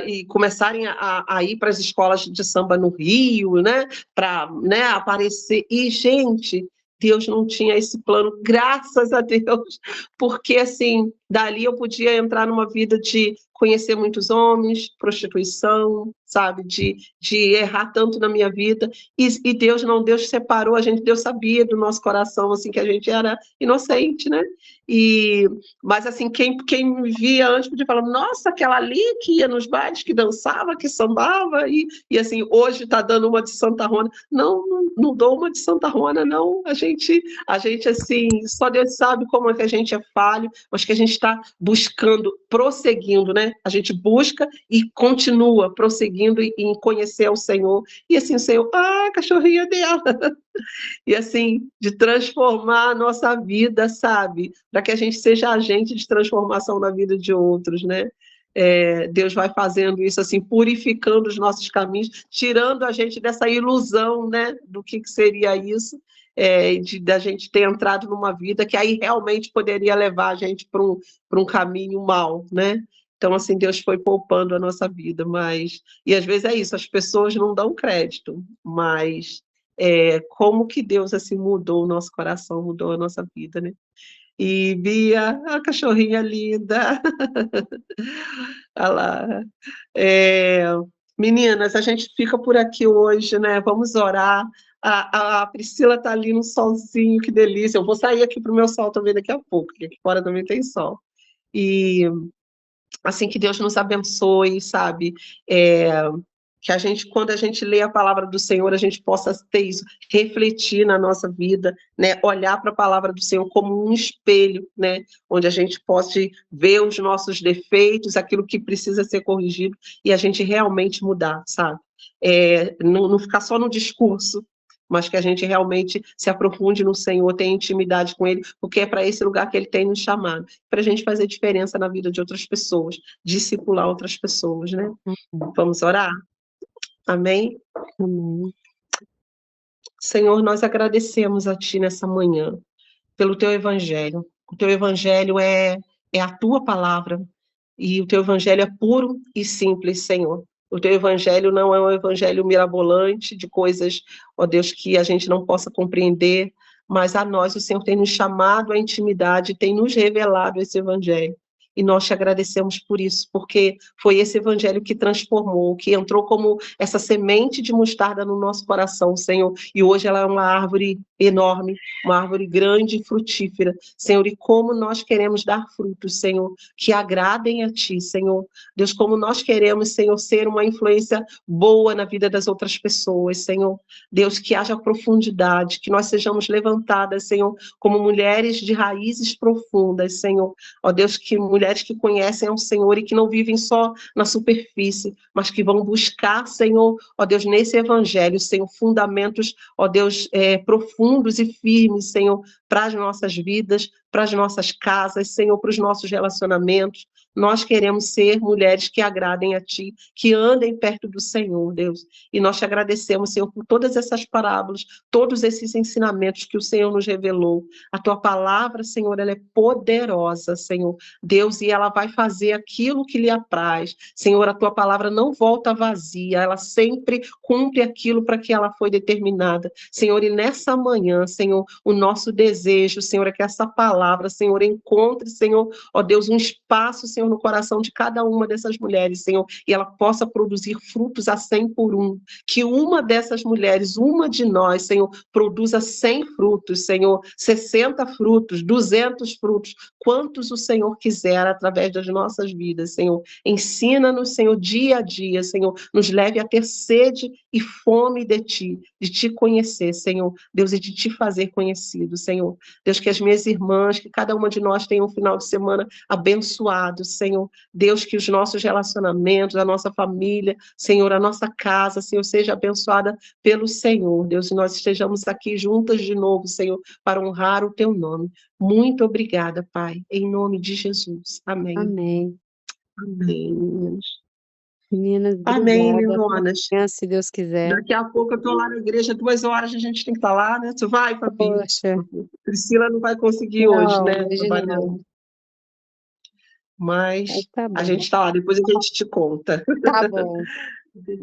e começarem a ir para as escolas de samba no Rio, né, para, né, aparecer. E, gente, Deus não tinha esse plano, graças a Deus, porque, assim, dali eu podia entrar numa vida de conhecer muitos homens, prostituição, sabe, de errar tanto na minha vida, e Deus não, Deus separou a gente, Deus sabia do nosso coração, assim, que a gente era inocente, né, mas, assim, quem me via antes podia falar, nossa, aquela ali que ia nos bailes, que dançava, que sambava, e assim, hoje está dando uma de Santa Rona. Não dou uma de Santa Rona, não, a gente, assim, só Deus sabe como é que a gente é falho, mas que a gente está buscando, prosseguindo, né? A gente busca e continua prosseguindo em conhecer o Senhor. E assim, o Senhor, cachorrinha dela. E assim, de transformar a nossa vida, sabe? Para que a gente seja agente de transformação na vida de outros, né? Deus vai fazendo isso, assim, purificando os nossos caminhos, tirando a gente dessa ilusão, né? Do que seria isso. Da gente ter entrado numa vida que aí realmente poderia levar a gente para um caminho mau, né? Então, assim, Deus foi poupando a nossa vida, e às vezes é isso, as pessoas não dão crédito, mas como que Deus, assim, mudou o nosso coração, mudou a nossa vida, né? E Bia, a cachorrinha linda, olha lá. Meninas, a gente fica por aqui hoje, né? Vamos orar. A Priscila está ali no solzinho, que delícia. Eu vou sair aqui para o meu sol também daqui a pouco, porque aqui fora também tem sol. E, assim, que Deus nos abençoe, sabe? Que a gente, quando a gente lê a palavra do Senhor, a gente possa ter isso, refletir na nossa vida, né? Olhar para a palavra do Senhor como um espelho, né? Onde a gente possa ver os nossos defeitos, aquilo que precisa ser corrigido, e a gente realmente mudar, sabe? Não ficar só no discurso, mas que a gente realmente se aprofunde no Senhor, tenha intimidade com Ele, porque é para esse lugar que Ele tem nos chamado, para a gente fazer diferença na vida de outras pessoas, discipular outras pessoas, né? Vamos orar? Amém? Amém. Senhor, nós agradecemos a Ti nessa manhã, pelo Teu Evangelho. O Teu Evangelho é a Tua palavra, e o Teu Evangelho é puro e simples, Senhor. O Teu Evangelho não é um Evangelho mirabolante, de coisas, ó Deus, que a gente não possa compreender, mas a nós o Senhor tem nos chamado à intimidade, tem nos revelado esse Evangelho. E nós te agradecemos por isso, porque foi esse Evangelho que transformou, que entrou como essa semente de mostarda no nosso coração, Senhor, e hoje ela é uma árvore enorme, uma árvore grande e frutífera, Senhor, e como nós queremos dar frutos, Senhor, que agradem a Ti, Senhor. Deus, como nós queremos, Senhor, ser uma influência boa na vida das outras pessoas, Senhor. Deus, que haja profundidade, que nós sejamos levantadas, Senhor, como mulheres de raízes profundas, Senhor. Ó Deus, que mulheres que conhecem ao Senhor e que não vivem só na superfície, mas que vão buscar, Senhor, ó Deus, nesse Evangelho, Senhor, fundamentos, ó Deus, profundos e firmes, Senhor, para as nossas vidas, para as nossas casas, Senhor, para os nossos relacionamentos. Nós queremos ser mulheres que agradem a Ti, que andem perto do Senhor, Deus. E nós te agradecemos, Senhor, por todas essas parábolas, todos esses ensinamentos que o Senhor nos revelou. A Tua palavra, Senhor, ela é poderosa, Senhor, Deus, e ela vai fazer aquilo que lhe apraz. Senhor, a Tua palavra não volta vazia, ela sempre cumpre aquilo para que ela foi determinada. Senhor, e nessa manhã, Senhor, o nosso desejo, Senhor, é que essa palavra, Senhor, encontre, Senhor, ó Deus, um espaço, Senhor, Senhor, no coração de cada uma dessas mulheres, Senhor, e ela possa produzir frutos a 100 por um. Que uma dessas mulheres, uma de nós, Senhor, produza 100 frutos, Senhor, 60 frutos, 200 frutos, quantos o Senhor quiser através das nossas vidas, Senhor. Ensina-nos, Senhor, dia a dia, Senhor, nos leve a ter sede e fome de Ti, de Te conhecer, Senhor, Deus, e de Te fazer conhecido, Senhor. Deus, que as minhas irmãs, que cada uma de nós tenha um final de semana abençoado, Senhor. Deus, que os nossos relacionamentos, a nossa família, Senhor, a nossa casa, Senhor, seja abençoada pelo Senhor, Deus, e nós estejamos aqui juntas de novo, Senhor, para honrar o Teu nome. Muito obrigada, Pai, em nome de Jesus. Amém. Amém. Amém, meninas. Meninas, Amém, obrigada. meninas. Se Deus quiser. Daqui a pouco eu estou lá na igreja, 2 horas a gente tem que estar lá, né? Você vai, Fabi? Poxa. Priscila não vai conseguir Não, hoje, né? hoje não. Mas tá bom. a gente está lá, depois a gente te conta. Tá bom.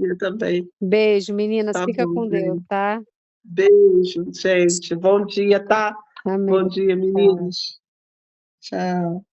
Eu também. Beijo, meninas. Tá Fica bom, com Deus, tá? Beijo, gente. Bom dia, tá? Amém. Bom dia, meninos. Tchau.